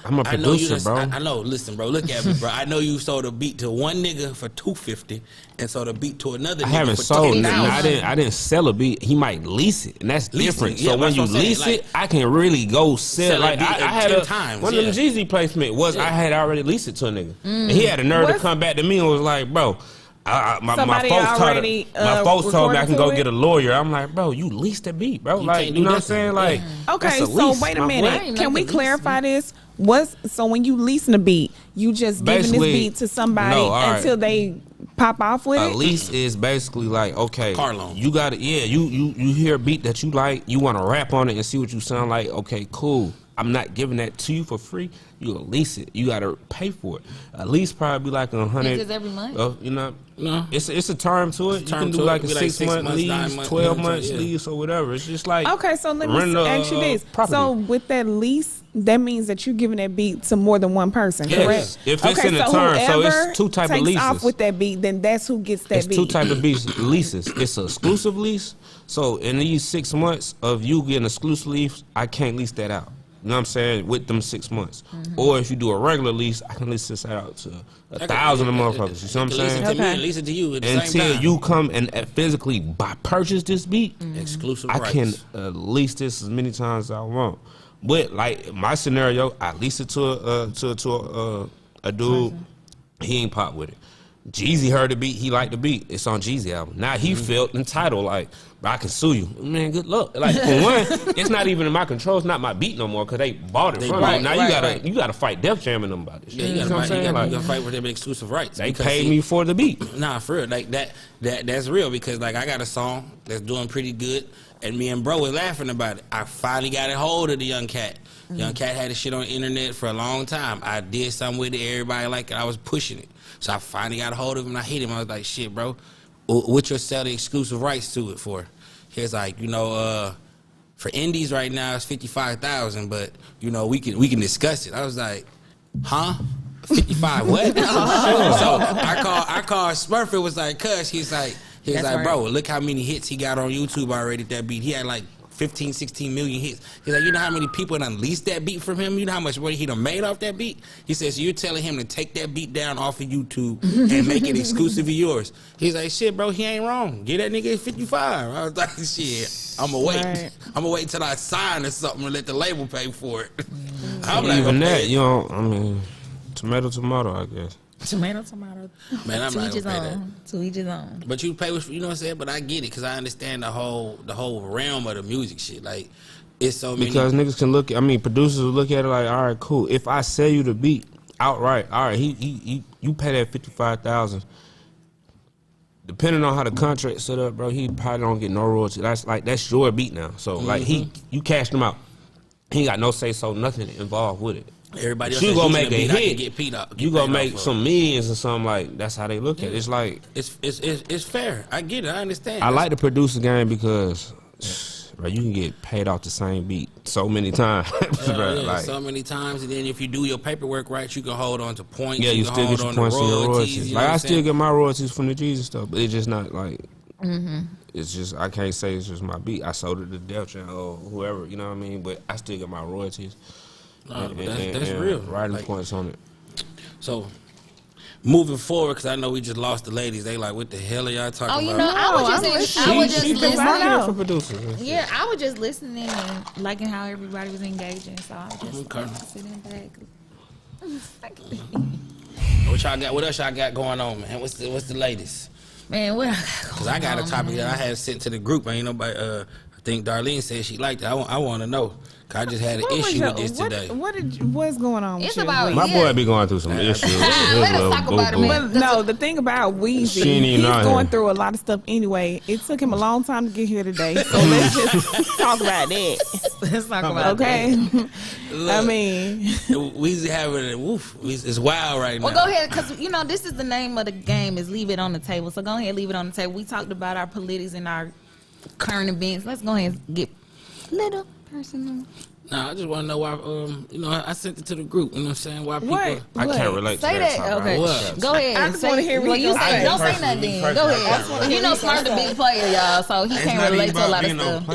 I'm a I know you. producer, bro. I know. Listen, bro. Look at me, bro. I know you sold a beat to one nigga for $250 and sold a beat to another I nigga haven't for sold $10,000. nothing. I didn't sell a beat. He might lease it, and that's Lease different. it, yeah, So when that's you what I'm saying, lease like, it, I can really go sell. sell a Like beat I had 10 times, one of them yeah. Jeezy placement was I had already leased it to a nigga, and he had a nerve to What's- come back to me and was like, "Bro, my Somebody folks already, my folks told me I can recorded go to get it? a lawyer." I'm like, "Bro, you leased the beat, bro. You Like, can't you do know what I'm nothing. saying? Like, Okay, that's a so lease, wait a my boy. minute. Can we Lease, clarify this? So when you leasing a beat, you just giving this Basically, beat to somebody no, all right. until they pop off with A it? lease is basically like, okay, Car loan. you got it. Yeah, you hear a beat that you like, you want to rap on it and see what you sound like. Okay, cool. I'm not giving that to you for free. You lease it. You got to pay for it. A lease probably like $100. Is it every month? You know, No. it's a term to it. You term can do to it. like Be a like 6 month 9 lease, months, 12 yeah. months lease or whatever. It's just like Okay, so let rent me a, ask you this. property. So with that lease, that means that you're giving that beat to more than one person, Yes. correct? If it's in the term, so it's whoever two type of takes leases. off with that beat, then that's who gets that It's beat. two type of leases. It's an exclusive lease. So in these 6 months of you getting exclusive lease, I can't lease that out. You know what I'm saying? With them 6 months. Or if you do a regular lease, I can lease this out to 1,000 of motherfuckers. You see what I'm Lease it saying? to me Okay. and lease it to you at the same Until time. you come and physically purchase this beat, Exclusive I rights. can lease this as many times as I want. But like my scenario, I lease it to a dude. He ain't pop with it. Jeezy heard the beat. He liked the beat. It's on Jeezy album. Now he felt entitled. Like, bro, I can sue you. Man, good luck. Like for one, it's not even in my control. It's not my beat no more because they bought it They from bought me. it. Now Right. you gotta fight Def Jam and them about this. Yeah, shit. you know gotta, what I'm fight, you saying? gotta Like, fight for them exclusive rights. they Because, paid see, me for the beat. Nah, for real. Like that's real because like I got a song that's doing pretty good and me and bro was laughing about it. I finally got a hold of the young cat. Young cat had this shit on the internet for a long time. I did something with it, everybody liked it, I was pushing it. So I finally got a hold of him and I hit him. I was like, shit, bro, what you sell the exclusive rights to it for? He's like, for indies right now it's 55,000, but we can discuss it. I was like, huh? 55 what? So I called Smurf. It was like, cuz he's like, That's right. bro, look how many hits he got on YouTube already. That beat, he had like 15, 16 million hits. He's like, you know how many people done leased that beat from him? You know how much money he done made off that beat? He says, so you're telling him to take that beat down off of YouTube and make it exclusive of yours. He's like, shit, bro, he ain't wrong. Get that nigga 55. I was like, shit, I'm gonna wait. Right. I'm gonna wait until I sign or something and let the label pay for it. I'm not Even gonna pay that, it. you know, I mean, tomato, I guess. Tomato. Man, I'm To not each his gonna pay that. own. To each his own. But you pay with, you know what I'm saying? But I get it because I understand the whole realm of the music shit. Like, it's so many. Because niggas can look. I mean, producers will look at it like, all right, cool. If I sell you the beat outright, all right, you pay that 55,000. depending on how the contract set up, bro, he probably don't get no royalty. That's your beat now. So like you cashed him out. He ain't got no say so, nothing involved with it. Everybody else You gonna make a beat, hit. Get paid off, You gonna make some millions or something like. That's how they look at it. It's like it's fair. I get it. I understand. I like to produce a game because. Bro, you can get paid off the same beat so many times. Bro, like, so many times, and then if you do your paperwork right, you can hold on to points. Yeah, you still get your points and your royalties. Like I still get my royalties from the G's and stuff, but it's just not like. It's just I can't say it's just my beat. I sold it to Def Jam or whoever, you know what I mean. But I still get my royalties. That's real. Writing points on it. So. Moving forward, because I know we just lost the ladies. They like, what the hell are y'all talking about? Oh, you know, I was just listening. For producers. Yeah, I was just listening and liking how everybody was engaging. So I was just sitting back. What y'all got? What else y'all got going on, man? What's the latest? Man, what? Because I got a topic that I had sent to the group, man. You know, I think Darlene said she liked it. I want to know. Cause I just had an issue with this today. What's going on with It's you? about My boy be going through some issues. Let us talk about it, man. But no, the thing about Weezy, he's going through a lot of stuff anyway. It took him a long time to get here today, so let's just talk about that. Let's talk about okay. Look, I mean, Weezy having it. Woof, it's wild right now. Well, go ahead, because you know this is the name of the game is leave it on the table. So go ahead, leave it on the table. We talked about our politics and our current events. Let's go ahead and get little personal. Nah, I just want to know why. You know, I sent it to the group. You know what I'm saying? Why people? What? I can't relate to Say that. that. Okay. What? Go ahead. I just want to hear what you say. Don't say nothing. Then. Go ahead. You know, Smart the big player, y'all, so he can't relate to a lot of stuff.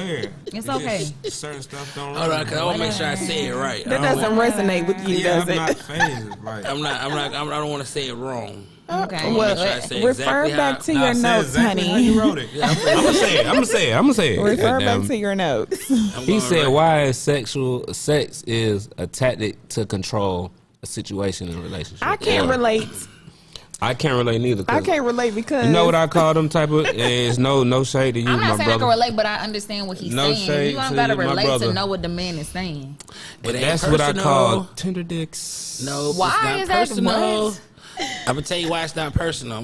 It's okay. Certain stuff don't. All right, cause I want to make sure I say it right. That doesn't resonate with you, does I'm it? not phased. Like, I don't want to say it wrong. Okay. Well, Make sure I say refer exactly back how- to your notes, honey. How you wrote it. I'm gonna say it. Refer Goddamn. back to your notes. He said, "Why is sex is a tactic to control a situation in a relationship?" I can't relate. I can't relate neither. I can't relate because You know what I call them type of? It's no shade to you, I'm my not saying I brother. can relate, but I understand what he's No saying. shade You don't to gotta you, my relate to brother. know what the man is saying. It ain't That's what I personal. call tender dicks. No, Why it's is not that personal. what? I'm gonna tell you why it's not personal.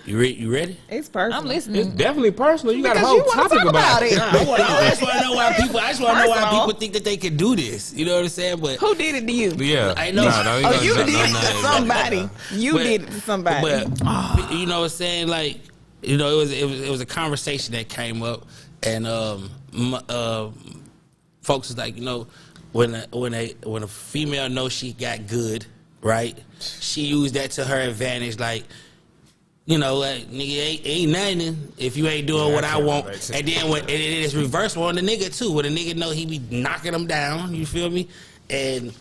You ready? it's personal. I'm listening. It's definitely personal. You got a Because whole you wanna topic talk about it. I just want to know why people. I just want to know why people think that they can do this. You know what I'm saying? But Who did it to you? Yeah, I know. Oh, you did it to no. somebody. You But- did it to somebody. But you know what I'm saying? Like, you know, it was a conversation that came up, and folks was like, you know, when a female knows she got good, right? She used that to her advantage, like. You know, like, nigga, ain't nothing if you ain't doing what I want. And then and it's reversed on the nigga, too. When the nigga know he be knocking them down, you feel me? And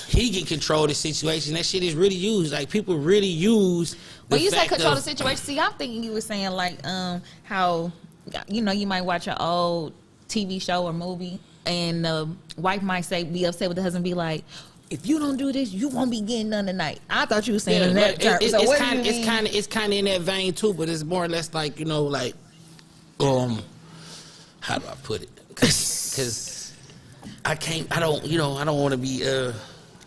he can control the situation. That shit is really used. Like, people really use When you say control the situation, see, I'm thinking you were saying, like, how, you know, you might watch an old TV show or movie, and the wife might be upset with the husband, be like, if you don't do this, you won't be getting none tonight. I thought you were saying in that term. So it's kind of in that vein too, but it's more or less like, you know, like, how do I put it? Because I don't want to be.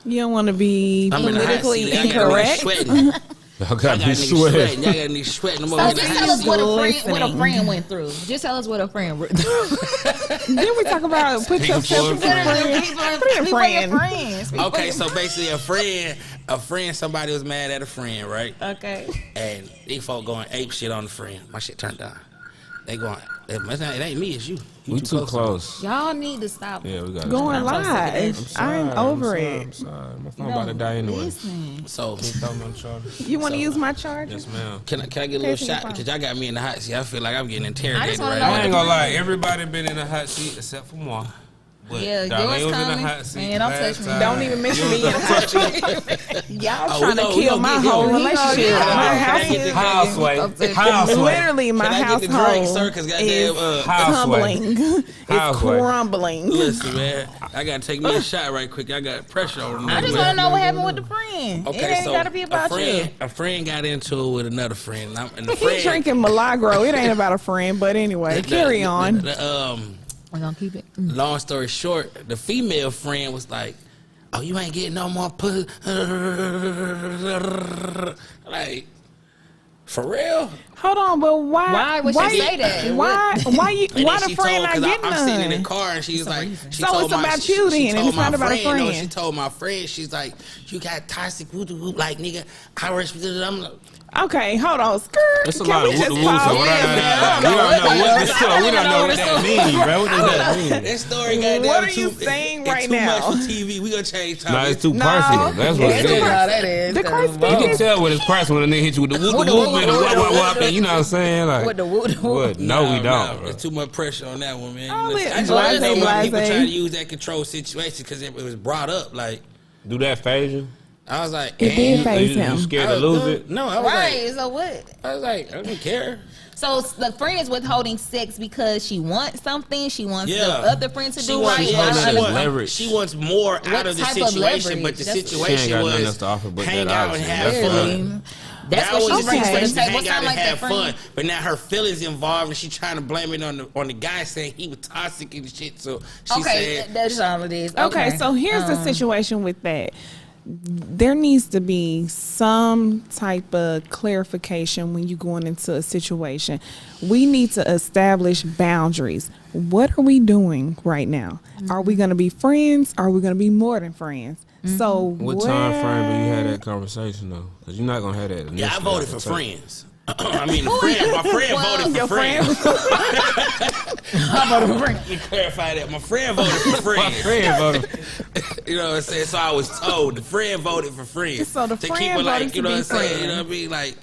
You don't want to be I'm in the hot politically seat. incorrect. Y'all got me sweating. Y'all got me sweating. So just tell us what a friend went through. Just tell us what a friend went through. Then we talk about put yourself in friends. Okay, so basically a friend, somebody was mad at a friend, right? Okay. And these folk going ape shit on the friend. My shit turned down. They going, it ain't me, it's you. We too close. Y'all need to stop. Yeah, we got Going I'm so sick of live. I'm over it. I'm sorry. My phone about to die anyway. Listen. So Can you throw me on the charger? You want to use my charger? Yes, ma'am. can I get a little shot? Because y'all got me in the hot seat. I feel like I'm getting interrogated wanna right know now. I ain't gonna lie. Everybody been in a hot seat except for moi. But Yeah, Darlene yours was in a coming. hot seat. Man, don't last touch me. time. Don't even mention me in the hot seat. Y'all Oh, trying to kill my whole relationship. My house Houseway. literally my Can I get the drink, sir? household Because is goddamn, crumbling. It's Houseway. crumbling. listen, man, I gotta take me a shot right quick. I got pressure on me. I just want to know what happened with the friend. It ain't got to be about you. A friend got into it with another friend, and the He friend drinking Milagro. It ain't about a friend, but anyway, carry on. We're going to keep it. Long story short, the female friend was like, "Oh, you ain't getting no more pussy." Like, For real? Hold on, but why? Why would she say that? Why the friend not getting I'm none? sitting in the car and she's like, So it's about you then, and it's not about a friend. No, she told my friend, she's like, you got toxic whoop, like nigga. I respect it. I'm like, okay, hold on, skirt. It's a Can lot we of just woo pause? so we don't know what that means, bro. What does that mean? that story got What are you saying right now? Too much for TV. We gonna change topic. Nah, it's too personal. That's what it is. That is. The Christ You can tell when it's personal when a nigga hit you with the whoop and the whoop, and you know what I'm saying? Like, With the whoop. what? No, we don't. There's too much pressure on that one, man. Oh, Listen, I just blase, want to know why people blase. try to use that control situation because it was brought up. Like, Do that phase you? I was like, It did phase You him. scared to lose it? No, I was Right. like, So what? I don't care. So the friend is withholding sex because she wants something. She wants the Yeah. other friend to do wants, right. yeah, I she understand. wants leverage. She wants more out of the type of situation, but leverage? the That's- She ain't situation got nothing else was to offer but hang that, out and obviously. have That's fun. That's that what was she the brings to the situation to table. hang out Sound and like have that fun. friend. But now her feelings involved, and she trying to blame it on the guy saying he was toxic and shit. So she Okay, said, that's all it is. Okay, so here's the situation with that. There needs to be some type of clarification when you're going into a situation. We need to establish boundaries. What are we doing right now? Are we going to be friends? Are we going to be more than friends? So What time frame do you have that conversation though? Because you're not gonna have that. "Yeah, I initially voted off for the top. friends." I mean, my friend voted your for friend. friends. You clarify that. My friend voted for My friends. friend voted. You know what I'm saying? So I was told the friend voted for friends. So the to friend keep it voted like, to you know be what I'm saying? You know friends. what I mean? Like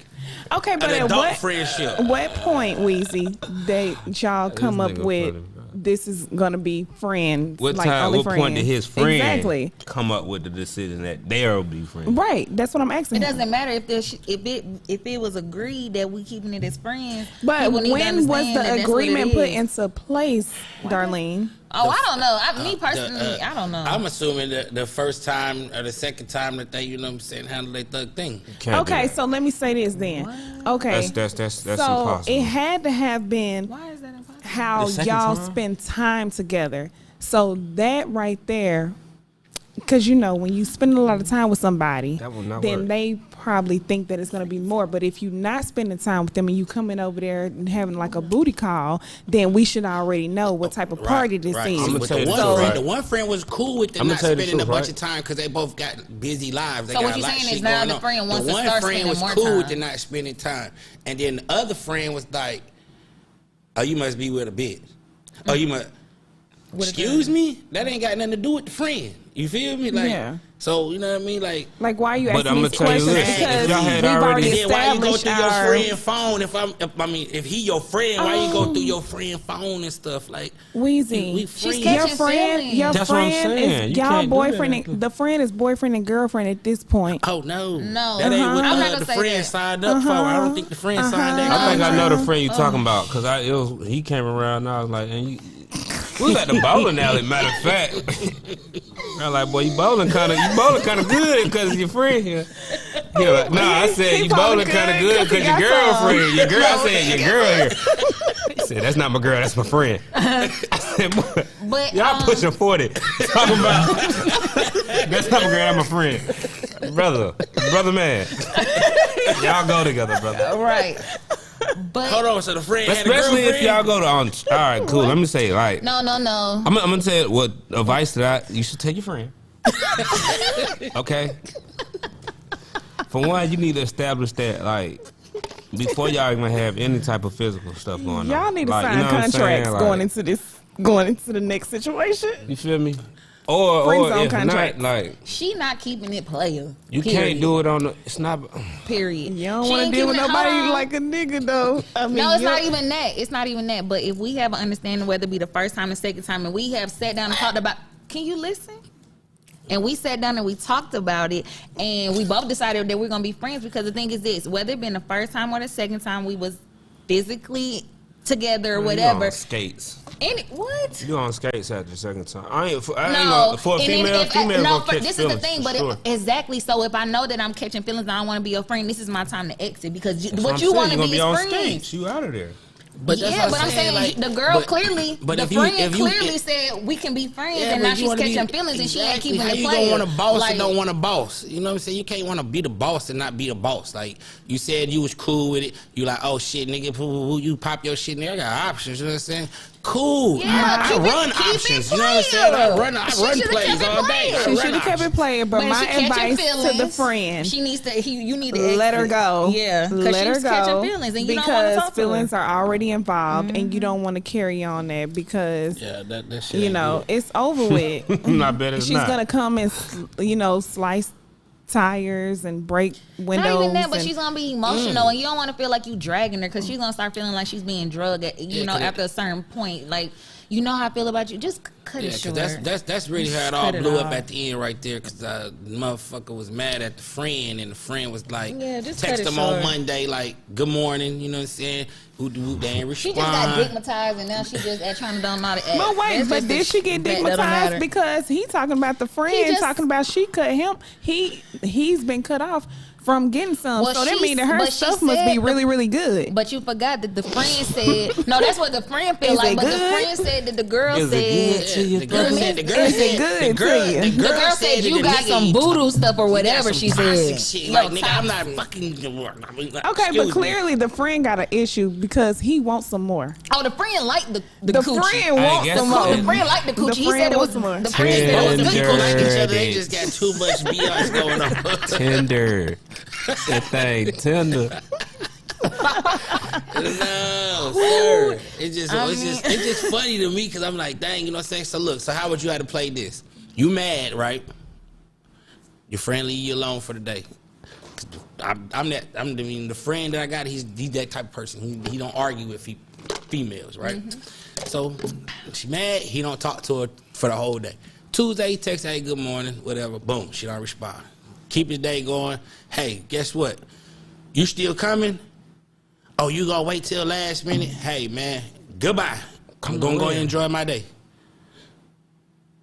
Okay, but an at adult what friendship. what point, Weezy, y'all come up nigga with funny, bro. this is gonna be friends? What like time? only What point did friends? his friend Exactly come up with the decision that they'll be friends? right? That's what I'm asking. It him. doesn't matter if it was agreed that we keeping it as friends. But people need to when was understand that the that's what it agreement put is. into place, Darlene? Oh, I don't know. Me personally, I don't know. I'm assuming that the first time or the second time that they, you know what I'm saying, handle their thug thing. Can't do Okay, that. so let me say this then. Okay, That's so impossible. it had to have been Why is that impossible? how The second y'all time? spend time together. So that right there, because you know when you spend a lot of time with somebody, That will not then work. they probably think that it's going to be more. But if you're not spending time with them and you coming over there and having like a booty call, then we should already know what type of party this is. I'ma But tell you the the one truth, friend, right? the one friend was cool with them I'ma not tell you the spending a truth, bunch right? of time because they both got busy lives. They So got what a you lot of saying shit is now going the on. friend wants the to one start friend spending was more cool with time. them not spending time, and then the other friend was like, "Oh, you must be with a bitch. Oh, you must." Excuse me? That ain't got nothing to do with the friend. You feel me? Like, Yeah. so you know what I mean? Like, Like, why are you But asking I'ma these tell you questions? this, if Because y'all had we've already- already then why you go established through your our. friend phone? If he your friend, why you go through your friend phone and stuff? Like, Weezy, we She's friends. your catching friend, feelings. your That's what I'm friend saying. is You y'all can't do boyfriend. that. The friend is boyfriend and girlfriend at this point. Oh no, No. that ain't what I'm not gonna the say friend that. signed up for. I don't think the friend signed that. I think I know contract. the friend you talking about because he came around and I was like, and we was at the bowling alley. Matter of fact, I was like, boy, you bowling kind of good because your friend here. He was like, nah, I said He you bowling bowling kind of good good 'cause he because your got some. girlfriend, your girl. I said your girl here. He said that's not my girl, that's my friend. I said, boy, But, y'all pushing 40. Talking about that's not my girl, that's my friend. Brother man. Y'all go together, brother. Right. But Hold on, so the friend had a Especially girlfriend? if y'all go to all right, cool. Let me say like no. I'm gonna tell you what advice that you should tell your friend. Okay. For one, you need to establish that like before y'all even have any type of physical stuff going on. Y'all need to Like, sign you know what I'm saying? contracts Like, going into the next situation. You feel me? Or Friend zone if contract. not, like she not keeping it player. you Period. can't do it on the. It's not. Period. You don't She want to ain't deal with keeping it- nobody hold on. like a nigga though. I mean, No, it's not even that. It's not even that. But if we have an understanding, whether it be the first time, the second time, and we have sat down and talked about, can you listen? And we sat down and we talked about it, and we both decided that we're gonna be friends because the thing is this: whether it been the first time or the second time, we was physically together or You whatever. on skates. What? You on skates after the second time. I ain't No, know, for a and then female. if- Female no, gonna for, catch this feelings, is the thing, for but sure. exactly. So if I know that I'm catching feelings and I don't want to be your friend, this is my time to exit because That's what I'm you saying. want You to gonna be is on friends. skates. You out of there. But that's yeah, what but I'm saying like, the girl clearly, but the if friend you, clearly said we can be friends, yeah, and but now you she's wanna catching be, feelings, and she ain't exactly. keeping How the you player. gonna want a boss like, and don't want a boss? You know what I'm saying? You can't want to be the boss and not be the boss. Like you said, you was cool with it. You like, oh shit, nigga, you pop your shit. Nigga, I got options. You know what I'm saying? Cool. Yeah, I run options. You know what I'm saying? I run plays all day. She should have kept it playing, but my she catching advice to the friend, she needs to. You need to let her exit. go. Yeah, let her she's go. catching feelings, and you don't want to because talk to feelings her. are already involved, and you don't want to carry on that because that shit you ain't know good. it's over with. I bet it's She's not. gonna come and slice tires and break windows. Not even that, but and- she's gonna be emotional, and you don't want to feel like you dragging her because she's gonna start feeling like she's being drugged. After a certain point, like you know how I feel about you. Just cut it short. That's really how it Just all cut it blew up off. at the end right there because the motherfucker was mad at the friend and the friend was like, Just text cut it him on short. Monday like, good morning, you know what I'm saying? Who they ain't respond. She just got digmatized, and now she just trying to don't know how to act. But wait, That's but just did the she get that don't matter. digmatized because he talking about the friend just- talking about she cut him? He's been cut off from getting some. Well, so that she- means that her but she stuff must be said really, really good. But you forgot that the friend said no. That's what the friend feel Is like. it But the good? friend said that the girl Is it said good to you? The girl said the girl Is it said good the girl, to you? the girl said that you the got nigga some eat- voodoo stuff or you got whatever. some She toxic said. shit. No, Like nigga, I'm toxic. not fucking. Okay, excuse but clearly the friend got an issue because he wants some more. Oh, the friend liked the The coochie. friend I wants guess some so. more. The friend liked the coochie. He friend said it was wants some more. the friend said it was Me. the Both people like each other. They Tender. just got too much BS going on. Tender. That thing tender. No, sir. It's just funny to me because I'm like, dang, you know what I'm saying? So look, so how would you have to play this? You mad, right? Your friend leave you alone for the day. The friend that I got, he's that type of person. He don't argue with females, right? So she mad, he don't talk to her for the whole day. Tuesday, he texts, hey, good morning, whatever. Boom, she don't respond. Keep his day going. Hey, guess what? You still coming? Oh, you gonna wait till last minute? Hey, man, goodbye. I'm gonna go and enjoy my day.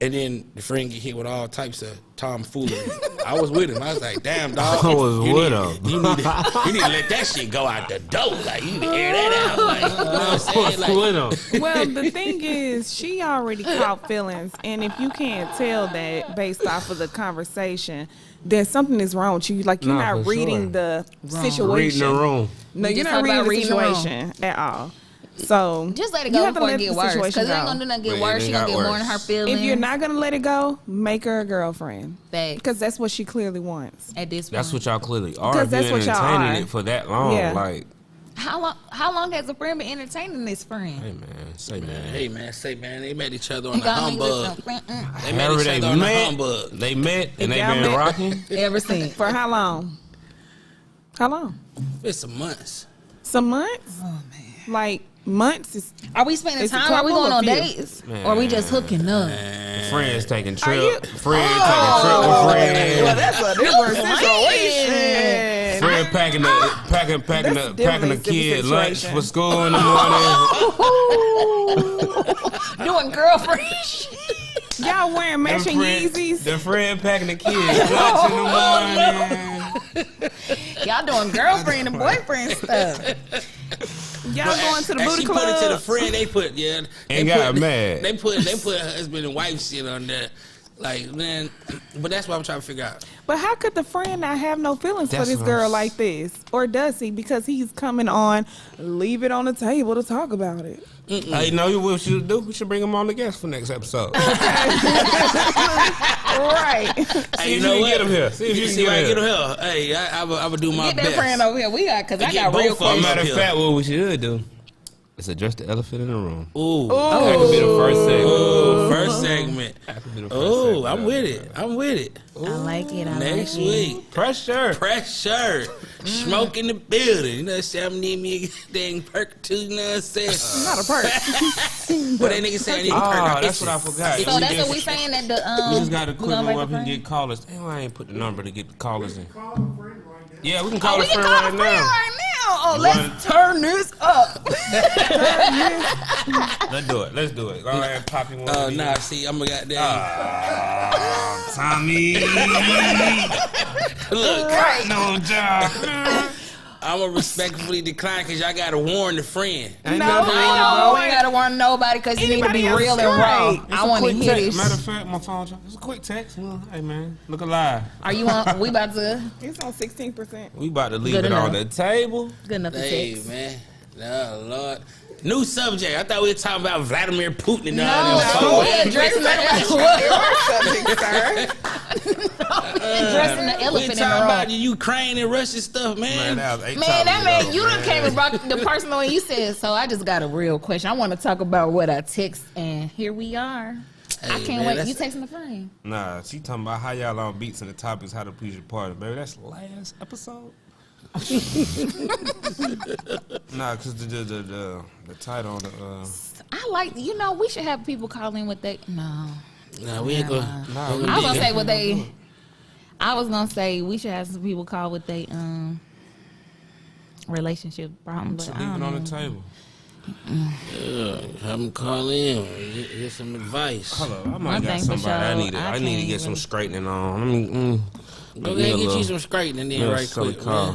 And then the friend get hit with all types of tomfoolery. I was with him. I was like, damn, dog. I was you with need, him. You need to let that shit go out the door. Like, you need to air that out. Like, you know what I'm saying? Like, With him. Well, the thing is, she already caught feelings, and if you can't tell that based off of the conversation, then something is wrong with you. Like you're Nah, not for reading sure. the situation. Reading the room. No, You you're just not talked reading about the reading the room. situation at all. So Just let it you go have to before it let get the worse. Because situation it ain't go. gonna do nothing get Man, worse. it She got gonna get more in worse. her feelings. If you're not gonna let it go, make her a girlfriend. Facts. Because that's what she clearly wants. At this point. That's what y'all clearly are. Because If that's you're what y'all entertaining are. it for that long. Yeah. Like, How long has a friend been entertaining this friend? hey, man. Say, man. hey, man, they met each other on the Y'all niggas humbug. just don't- They met However each they other on the met, humbug. they met, and they y'all been met- rocking. Ever since. For how long? How long? It's some months. Some months? Oh man. Like months is Are we spending It's a time? Are we couple going or on few? dates? Or are we just hooking up? Friends taking you- trip. Friend Oh, taking trip with friends. that's a different situation. Friend packing That's the definitely a kid different lunch situation. for school in the morning. Doing girlfriend shit. Y'all wearing matching Yeezys? The friend packing the kid lunch in the morning. Y'all doing girlfriend and boyfriend stuff. Y'all But going to the as booty she put it to the club? friend, they put And got mad. They put husband and wife shit on there. Like, man, but that's what I'm trying to figure out. But how could the friend not have no feelings That's for this what girl I'm- like this? Or does he? Because he's coming on, leave it on the table to talk about it. Hey, you know what we should do? We should bring him on the guest for next episode. Right. Hey, See you if know you what? can get him here. See if you can see if I get can him get him here. Hey, I would do my Get that best. friend over here. We got, because I Get got both real of them. As a questions. matter of here. fact, what we should do is address the elephant in the room. Ooh. That could be the first segment. Ooh, first segment. That could be the first Oh, segment. I'm with it. I'm with it. I like it. I Next like it. week. Pressure. Pressure. Smoke in the building. You know what I'm saying? I'm need me a dang perk too, you know what I'm saying? Not a perk. What that nigga say? I need a perk. Oh, that's what I forgot. So that's what we saying that the We just got to we quick gonna move make up a and friend? get callers. Damn, I ain't put the number to get the callers in. Yeah, we can call Oh, a we can friend call a right friend now. right now. Oh, You let's wanna- turn this up. Let's do it. Let's do it. Go ahead and pop you one. Oh, of these. nah, see, I'm a goddamn. Tommy. Look. No job. All I'm gonna respectfully decline because y'all gotta warn the friend. No, we gotta warn nobody because you need to be real and raw. I want to hear this. Matter of fact, my phone. It's a quick text. Well, hey man, look alive. Are you on? We about to. It's on 16%. We about to leave Good it enough. on the table. Good enough to Hey text. man, oh Lord. New subject. I thought we were talking about Vladimir Putin and all No, that. we addressing addressing the We elephant in the talking about room. the Ukraine and Russian stuff, man. that was 8 Man, topics that man, ago, you done came and brought the personal and you said, so I just got a real question. I want to talk about what I text, and here we are. I Hey, can't man, wait. You that's- texting the friend? Nah, she talking about how y'all on beats and the topics, how to please your partner, baby. That's last episode. Nah, cause the title on the I like, we should have people call in what they, no. Nah, we ain't gonna. Nah, I was gonna say what they, I was gonna say we should have some people call what they, relationship problem, but to I leave don't it on know. the table. Have them call in, get some advice. Hold up, I One might got thing for somebody sure, I I need to can't get some really- straightening on. Go ahead and get you some straightening then, right silly quick, call.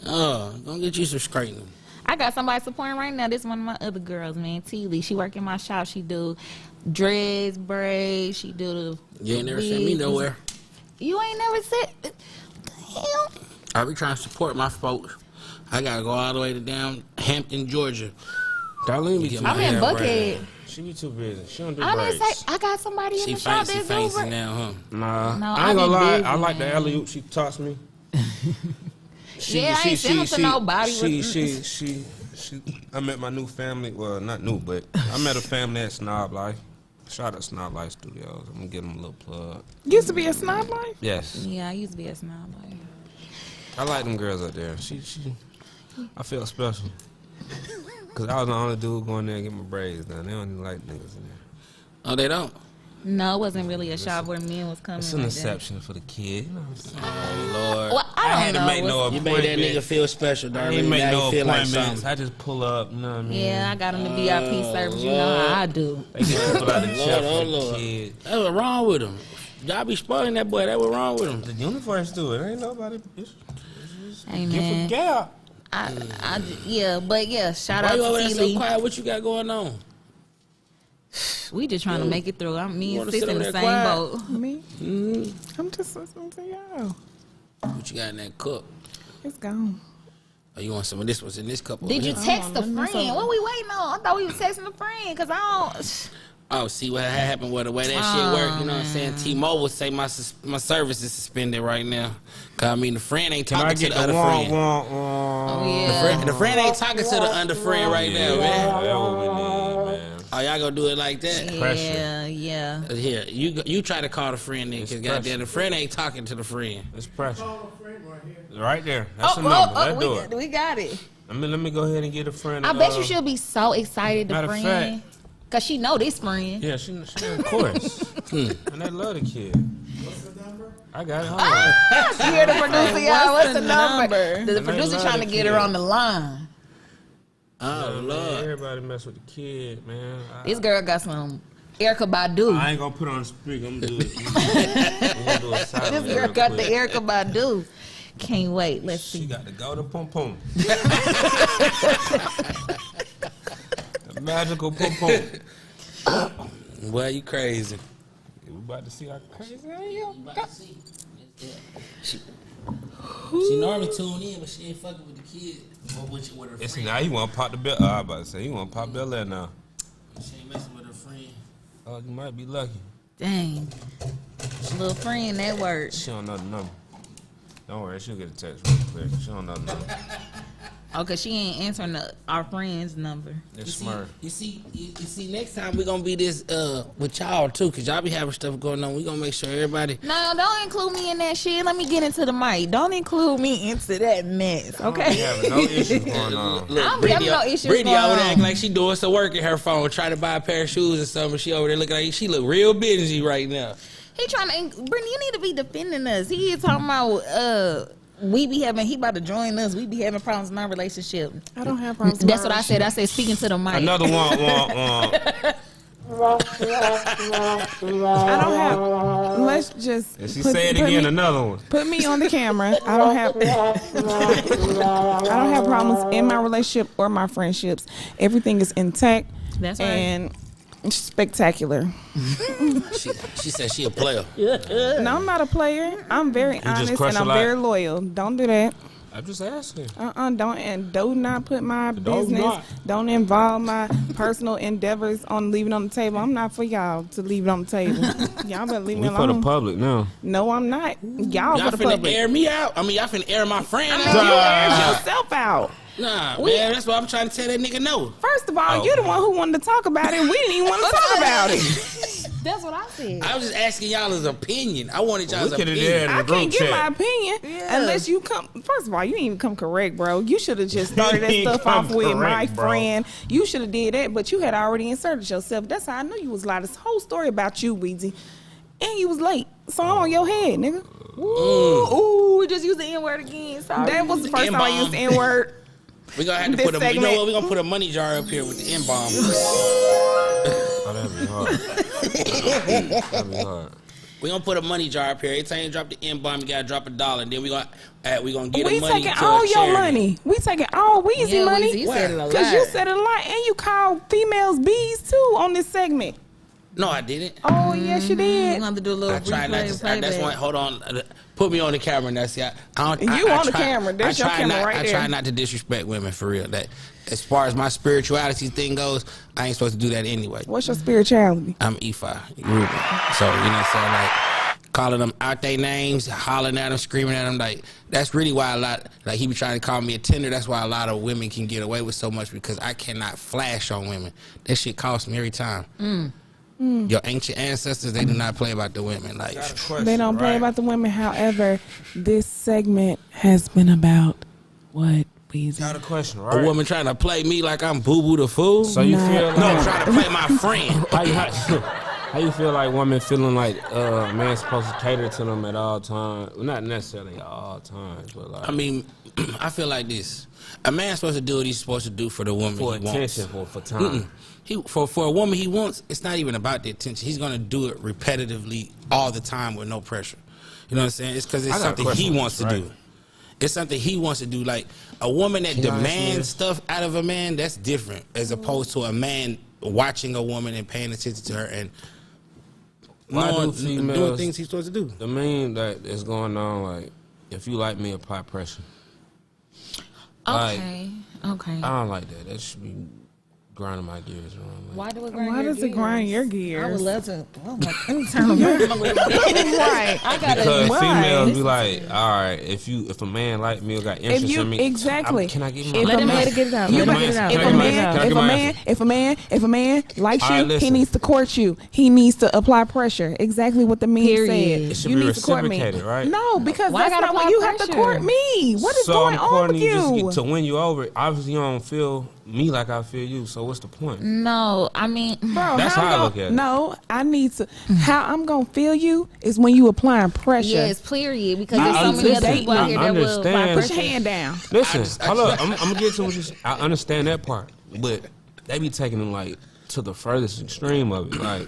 man. Go get you some straightening. I got somebody supporting right now. This one of my other girls, man. T Lee. She work in my shop. She do dreads, braids. She do the. You ain't never sent me wigs. nowhere. You ain't never said. Hell. I be trying to support my folks. I gotta go all the way to down Hampton, Georgia. Darlene be Get too my I'm hair in Buckhead. She be too busy. She don't do I braids. didn't say I got somebody in She the shop fancy, that's fancy over. now, huh? Nah, No, I ain't I gonna be lie. busy, I like the man. alley oop she taught me. Yeah, I ain't sent them to nobody. She. I met my new family. Well, not new, but I met a family at Snob Life. Shout out Snob Life Studios. I'm gonna give them a little plug. Used to be a snob life. Yes, Yeah, I used to be a snob. Like. I like them girls up there. I feel special. Cause I was the only dude going there and get my braids done. They don't even like niggas in there. Oh, they don't? No, it wasn't really a shop where men was coming. It's an like that. exception for the kid. You know what I'm saying? Oh, Lord. Well, I I had don't to know. make no You made that appointment. nigga feel special, I darling. didn't make Now no you feel like appointments. something. I just pull up. You know what I mean? Yeah, I got him the VIP service. You know how I do. They get people out of jail Lord, for oh, the Lord. kid. That's what wrong with him. Y'all be spoiling that boy. That what wrong with him. The universe do it. Ain't nobody. It's Hey gift man, of gap. but shout Why out you over to there T so Lee. quiet? What you got going on? We just trying to make it through. Me and wanna sis sit in over the there same quiet? boat. Me? Mm-hmm. I'm just listening to y'all. What you got in that cup? It's gone. Oh, you want some of this? What's in this cup? Did over you here? text a let me friend? What we waiting on? I thought we was texting a friend because I don't. Oh, see what happened with the way that shit work. You know what I'm saying? T-Mobile say my service is suspended right now. Cause I mean the friend ain't Can I talking to get the the other womp friend. womp Oh womp? yeah. The friend ain't talking to the under friend right now, man. Yeah, that's what we need, man. Oh, y'all gonna do it like that? Yeah, yeah. Here, you try to call the friend then, cause It's goddamn pressure. the friend ain't talking to the friend. It's pressure. Right there. That's the number. Let's do it. we got it. Let me go ahead and get a friend. I bet you she'll be so excited to matter of friend. fact- Cause she know this friend. Yeah, she of course. And I love the kid. What's the number? I got it. Hold on. Ah, you hear the producer, y'all. What's the number? The And they producer love trying the to get her kid. on the line. Oh Man, Lord. everybody mess with the kid, man. This girl got some Erica Badu. I ain't gonna put it on the speaker. I'm gonna do it. I'm gonna do it silent This girl real got quick. the Erica Badu. Can't wait. Let's She see. got the go to pum pum. The magical pum pum. Well, you crazy. We about to see how crazy I am. She normally tune in, but she ain't fucking with the kid or with her It's friend. now you want to pop the bill. I about to say you want to pop Bel Air now. She ain't messing with her friend. Oh, you might be lucky. Dang. Little friend, that word. She don't know the number. Don't worry, she'll get a text real quick. She don't know the number. Oh, cause she ain't answering our friend's number. It's smart. You see, next time we gonna be this with y'all too, cause y'all be having stuff going on. We gonna make sure everybody. No, don't include me in that shit. Let me get into the mic. Don't include me into that mess, We okay? having no issues going on. Look, I don't be having no issues Brittany going over there on. acting like she doing some work in her phone, trying to buy a pair of shoes or something. She over there looking like she look real busy right now. He trying to, Brittany, you need to be defending us. He is talking about, he about to join us. We be having problems in our relationship. I don't have problems. That's what I said. I said, speaking to the mic. Another one. I don't have. Let's just. And she said again, another one. Put me on the camera. I don't have. I don't have problems in my relationship or my friendships. Everything is intact. That's right. And spectacular. She said she a player. No, I'm not a player. I'm very honest crush and I'm a lot? very loyal. Don't do that. I'm just asking. Don't and do not put my Do business. not. Don't involve my personal endeavors on leaving on the table. I'm not for y'all to leave it on the table. Y'all better leave me We for the alone. public now. No, I'm not. Y'all Y'all for the finna public. air me out. I mean, y'all finna air my friend You out. aired yourself out. Nah, man, that's what I'm trying to tell that nigga no. First of all, Oh. you're the one who wanted to talk about it. We didn't even want to talk about it. That's what I said. I was just asking y'all's opinion. I wanted y'all's We coulda opinion. did it. I the group can't give chat. my opinion unless you come. First of all, you didn't even come correct, bro. You should have just started that He stuff come off with my correct, bro. friend. You should have did that, but you had already inserted yourself. That's how I knew you was lying. This whole story about you, Weezy, and you was late. So I'm on your head, nigga. Ooh, we just used the N word again. Sorry. That was the first time I used the N word. We gonna have to This put a. You know segment. what? We gonna put a money jar up here with the N-bomb. Oh, that'd be hard. That'd be hard. We gonna put a money jar up here. Every time you drop the N-bomb, you gotta drop $1. And then we gonna get We the money taking to all a your charity. money. We taking all Weezy Yeah, money. Weezy, you said it a lot. Because you said it a lot, and you called females bees too on this segment. No, I didn't. Oh yes, you We're did. gonna have to do a little I tried not replay to. That's playback. one. Hold on. Put me on the camera now. See, I don't. You I on the try- camera. That's I your try camera not, right I there. try not to disrespect women for real. That as far as my spirituality thing goes, I ain't supposed to do that anyway. What's your spirituality? I'm Ephi Ruben. So, you know what I'm saying? Like, calling them out their names, hollering at them, screaming at them. Like, that's really why a lot, like, he be trying to call me a tender. That's why a lot of women can get away with so much because I cannot flash on women. That shit costs me every time. Your ancient ancestors, they do not play about the women. Like, They don't play about the women. However, this segment has been about what, Weezy? Got a question, a right? woman trying to play me like I'm Boo Boo the Fool. So you Nah. feel like no, trying to play my friend. how you feel like women feeling like man's supposed to cater to them at all times? Well, not necessarily at all times, but like I mean, I feel like this. A man's supposed to do what he's supposed to do for the woman for he wants. attention, for time. For a woman he wants, it's not even about the attention. He's gonna do it repetitively all the time with no pressure. You know what I'm saying? It's because it's I got a something question, he wants to right? do. It's something he wants to do. Like a woman that Can I ask you demands this? stuff out of a man, that's different as opposed to a man watching a woman and paying attention to her and Why do doing females- things he's supposed to do. The mean that is going on, like, if you like me, apply pressure. Okay. Okay. I don't like that. That should be grinding my gears around. Like, Why do it grind Why your does it grind your I would gears? love to. Oh my, let me turn around. Right. I gotta. because Why? females be like, all right, if a man like me or got interest If you in me, exactly, can I get my If Let a him man- let it get it out. Can I Let him get get it my out. answer? If Can a I get my man, answer? Can I if get a my man, answer? if a man likes All right, you, listen. he needs to court you. He needs to apply pressure. Exactly what the man Period. said. It should You be need to court me. reciprocated, right? No, because Why I that's gotta not what apply you have to pressure? court me. What is so going I'm on courting with you just you? to win you over. Obviously, you don't feel me like I feel you. So what's the point? No, I mean, Bro, That's how I I'm look gon- at it. No, I need to. How I'm gonna feel you is when you applying pressure. yes, period. Because I there's so many other understand. people out here that will apply Understand. Put your pressure. hand down. Listen, hold up. I'm gonna get to what you said. I understand that part, but they be taking them like to the furthest extreme of it. Like,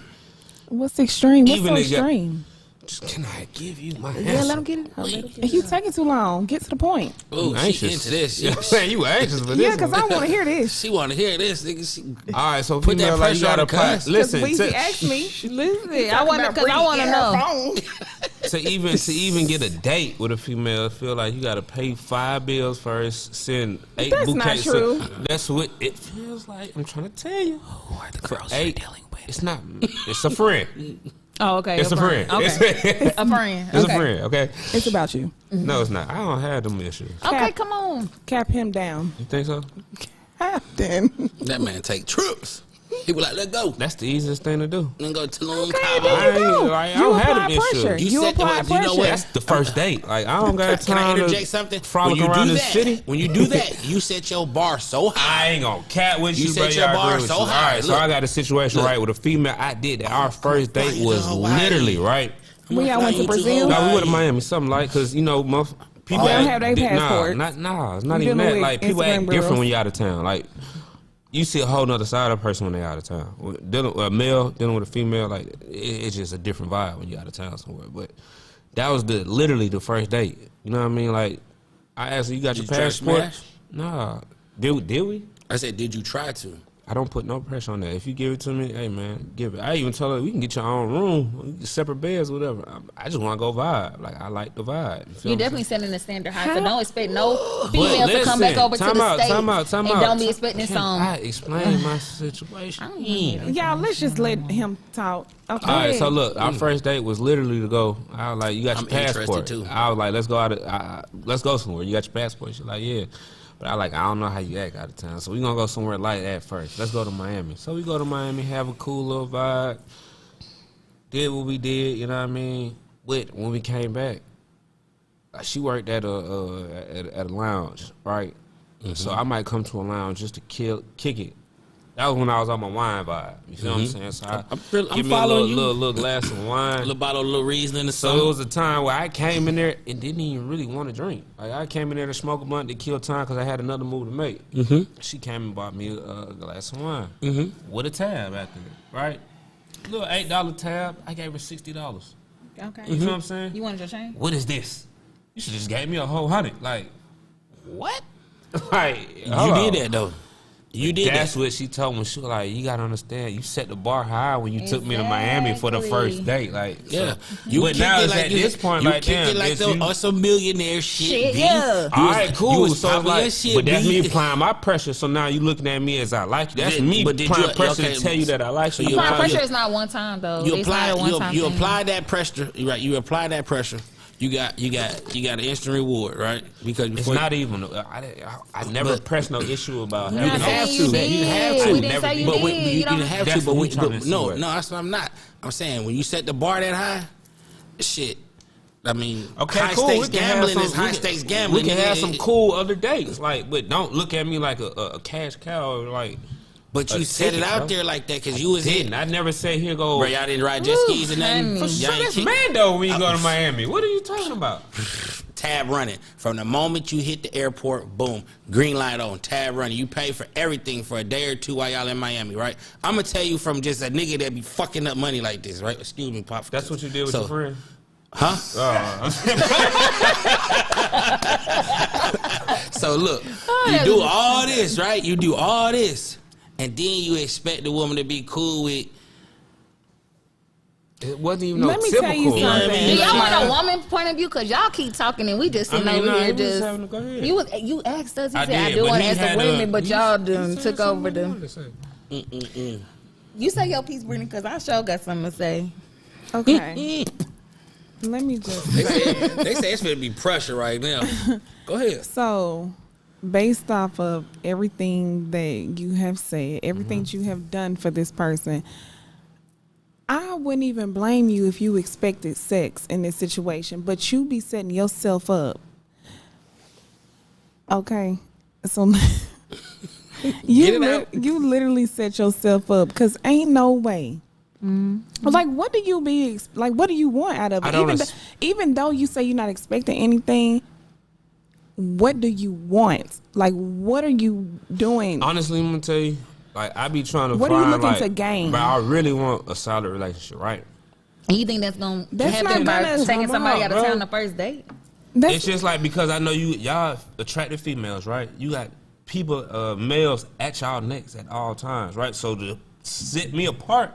What's extreme? What's Even so they got- extreme? just, can I give you my Yeah, answer? let him get it. Let him get If you taking too long, get to the point. Ooh, You she anxious. into this. You know what I'm saying? You anxious for this? Yeah, because one. I want to hear this. She want to hear this. Nigga. She, All right, so Put that female, like, you pressure on gotta the apply. cuss. Listen, Weezy to, asked me. Listen, I want to because I want to know. to even get a date with a female, feel like you gotta pay 5 bills first, send 8 That's not bouquets. true. That's what it feels like. I'm trying to tell you. who are the For girls 8, you're dealing with? it's not. It's a friend. Oh, okay. It's a friend. Okay. It's A friend. a Okay. friend. Okay. It's about you. No, it's not. I don't have them issues. Okay, come on. Cap him down. You think so? Captain. That man take trips. He be like, let go. That's the easiest thing to do. Then go to Tulum, Okay, Cabo. there you go. I You don't have apply them pressure. issues. You said- apply you know what? pressure. That's the first date. Like, I don't got Can I time interject to something? frolic around this city. When you do that, you set your bar so high. I ain't gonna cat with You you, set bro. your I bar agree with so you. high. All right, so Look. I got a situation right with a female. I did that. Our first date was literally right. We all went to Brazil. No, we went to Miami, something like, cause you know, people They don't have their passport. Nah, it's not You even dealing that. with Like people Instagram act different girls. when you out of town. Like you see a whole nother side of a person when they out of town. Dealing with a male, dealing with a female, like it's just a different vibe when you out of town somewhere. But that was literally the first date. You know what I mean? Like I asked her, "You got your passport?" Nah. Did we? I said, "Did you try to?" I don't put no pressure on that. If you give it to me, hey man, give it. I even tell her we can get your own room, separate beds, whatever. I just want to go vibe. Like I like the vibe. You definitely setting the standard high, so don't expect no female to come back over to the state and don't be expecting some. I explain my situation. Y'all, let's just let him talk. Okay. All right, so look, our first date was literally to go. I was like, "You got your passport?" Too. I was like, "Let's go let's go somewhere." You got your passport? She's like, "Yeah." But I don't know how you act out of town. So we gonna go somewhere like that first. Let's go to Miami. So we go to Miami, have a cool little vibe. Did what we did, you know what I mean? When we came back, she worked at a lounge, right? Mm-hmm. So I might come to a lounge just to kick it. That was when I was on my wine vibe. You feel what I'm saying? So I'm following me a little glass of wine. A little bottle of little Riesling or something. So it was a time where I came in there and didn't even really want to drink. Like I came in there to smoke a blunt to kill time because I had another move to make. Mm-hmm. She came and bought me a glass of wine with a tab after it, right? A little $8 tab. I gave her $60. Okay. You know what I'm saying? You wanted your change? What is this? You should just gave me a whole $100. Like, what? Like, you did that though. You did. That's what she told me. She was like, "You gotta understand. You set the bar high when you took me to Miami for the first date. Like, yeah. So, you but now it's at this point, you like, damn, it like some millionaire shit. Yeah. All right, cool. So like, shit, but that's me applying my pressure. So now you looking at me as I like you. That's me applying pressure to tell you that I like you. Applying pressure is not one time though. You apply that pressure. Right. You apply that pressure. You got an instant reward, right? Because it's not even. I never pressed no issue about having. You didn't have to. You didn't have to. We didn't say you did. You didn't have to. But no, no. That's what I'm not. I'm saying when you set the bar that high, shit. I mean, okay, high cool. stakes gambling is high stakes gambling. We can have some cool other dates, like, but don't look at me like a cash cow, like. But you set it out there like that because you was in. I never said here go. Bro, y'all didn't ride jet skis and nothing. For sure, that's Mando when you go to Miami. What are you talking about? Tab running. From the moment you hit the airport, boom, green light on, tab running. You pay for everything for a day or two while y'all in Miami, right? I'm going to tell you from just a nigga that be fucking up money like this, right? Excuse me, Pop. That's what you did with your friend? Huh? So look, you do all this, right? You do all this. And then you expect the woman to be cool with. It wasn't even no Let me typical. tell you something. Do y'all want a woman point of view? Because y'all keep talking and we just sitting over here just. You asked us. You said I do want to ask the women, but y'all done took over the. You say your piece, Brittany, because I sure got something to say. Okay. Let me just. They say it's going to be pressure right now. Go ahead. So, based off of everything that you have said, everything that you have done for this person, I wouldn't even blame you if you expected sex in this situation, but you be setting yourself up. Okay, so you literally set yourself up because ain't no way. Like, what do you what do you want out of it? Even though you say you're not expecting anything. What do you want? Like, what are you doing? Honestly, I'm gonna tell you, like, I be trying to what find, are you looking to gain? But I really want a solid relationship, right? You think that's happen by taking somebody out of town the first date? It's just like, because I know y'all attractive females, right? You got people, males at y'all necks at all times, right? So to set me apart,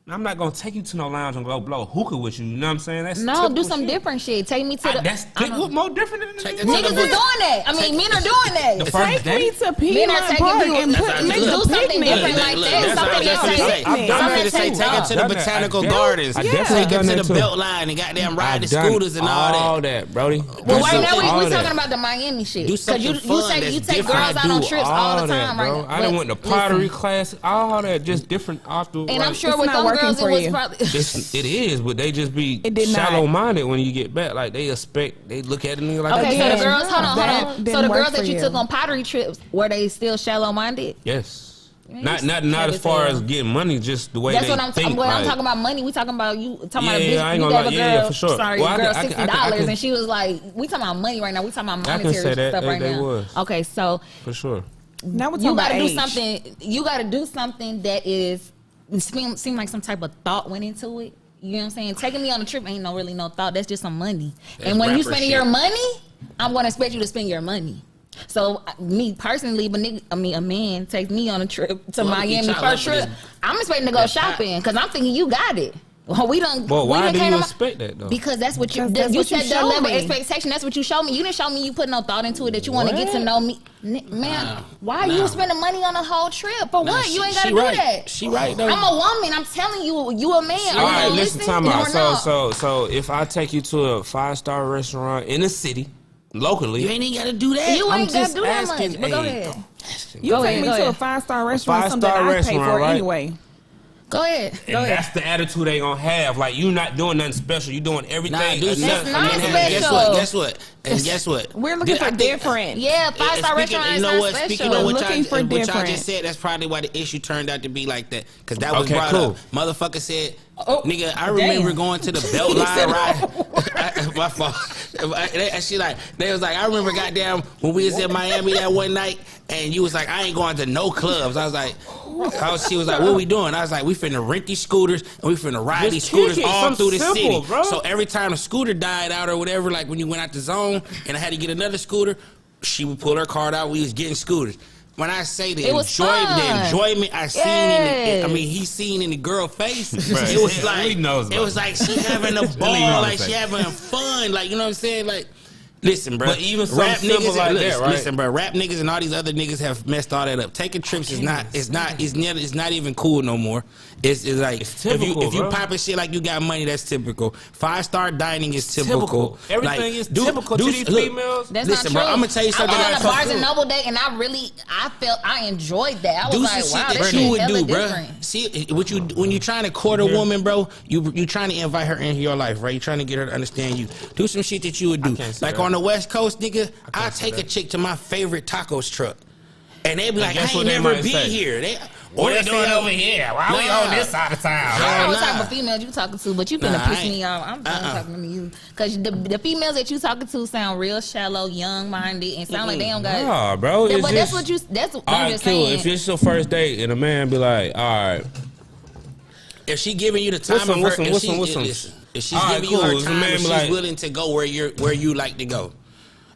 I'm not gonna take you to no lounge and go blow hookah with you. You know what I'm saying? That's do some different shit. Take me to the. What more different than niggas is doing that. I mean, men are doing that. Take me to Piedmont Park and do something different like that. I'm going to say take him to the botanical gardens. Take him to the Beltline and goddamn ride the scooters and all that. All that, Brody. Well, right now we talking about the Miami shit. Because you take girls out on trips all the time, right? I done went to pottery class, all that, just different off the. And I'm sure with them girls, it was probably. It is, but they just be shallow-minded when you get back. Like, they look at it like. Okay, so the girls, hold on. So the girls that you took on pottery trips, were they still shallow-minded? Yes. Not as far as getting money, just the way that's they what I'm think. When I'm talking about money, we talking about you talking about a bitch. I ain't You gonna gave lie. a girl, for sure. sorry, Well, girl $60, and she was like, "We talking about money right now. We talking about monetary stuff right now." Okay, so for sure. Now we're you talking about gotta do age. something. You gotta do something that is seem like some type of thought went into it. You know what I'm saying? Taking me on a trip ain't really no thought. That's just some money. That's and when you rapper spending shit. your money, I'm gonna expect you to spend your money. So me personally, a man takes me on a trip to Well, Miami each first other, trip. I'm expecting to go that's shopping because I'm thinking you got it. Well, we don't. Well, why we do came you to expect that though? Because that's what you. Because that's You what you said that showed level of me. expectation. That's what you showed me. You didn't show me. You put no thought into it that you want to get to What? know me, man. Why are Nah. you spending money on a whole trip for what? You ain't gotta she do right. that. She right though. I'm a woman. I'm telling you, you a man. All Are you right, gonna listen, time or out. not? So if I take you to a 5-star restaurant in the city, locally, You ain't even gotta do that. You I'm ain't gotta just do that asking, much. But go hey, ahead. You Go take ahead, me go to a ahead. 5-star restaurant, something five-star that I pay restaurant, for right? anyway. Go ahead. and that's the attitude they gonna have. Like, you not doing nothing special. You doing everything. Nah, dude, That's nothing- not nothing- Guess what? And guess what? We're looking for different. Yeah, 5-star restaurant You is know not what? special. Speaking of We're what looking for y'all different. just said, that's probably why the issue turned out to be like that. Because that was Okay, brought cool. up. Motherfucker said, Oh, nigga, I remember damn. going to the Beltline ride. My fault. They was like, I remember goddamn when we was in Miami that one night, and you was like, I ain't going to no clubs. I was like, she was like, what we doing? I was like, we finna rent these scooters and we finna ride Just these scooters kick it. all Something through the simple, city. bro. So every time a scooter died out or whatever, like when you went out the zone and I had to get another scooter, she would pull her card out. We was getting scooters. When I say the It was fun. enjoyment I seen he seen in the girl face, Bruh, it was yeah, like he knows it about was it. like she having a Leave it ball, on like the she face. having fun, like, you know what I'm saying, like. Listen, bro. But even something simple like that, right? Listen, bro. Rap niggas and all these other niggas have messed all that up. Taking trips is not even cool no more. It's like It's typical, if you bro. popping shit like you got money, that's typical. 5-star dining is typical. Everything is typical to these females. That's Listen, not bro. true. I'm gonna tell you something. I went on a that Barnes and Noble day, and I enjoyed that. I was do like, some wow, shit this that you shit would hella do, bro. different. See, when you trying to court a woman, bro, you trying to invite her into your life, right? You trying to get her to understand you. Do some shit that you would do. can't say Like that. on the West Coast, nigga, I say take a that. chick to my favorite tacos truck, and they be like, I guess ain't what they never might been say? here. What they they doing say, over here? Why we Nah. on this side of town? I don't know what Nah. type of females you talking to, but you finna Nah, piss I ain't- me off. I'm done talking to you. Because the females that you talking to sound real shallow, young-minded, and sound like they don't got... Nah, bro. It's but just, that's what you... That's what all I'm right, just cool. saying. If it's your first date and a man be like, all right, If she giving you the time Listen, of her, listen, if listen, she- listen. listen, if she's All right, giving you cool. her If a time, man if be she's like- willing to go where you like to go.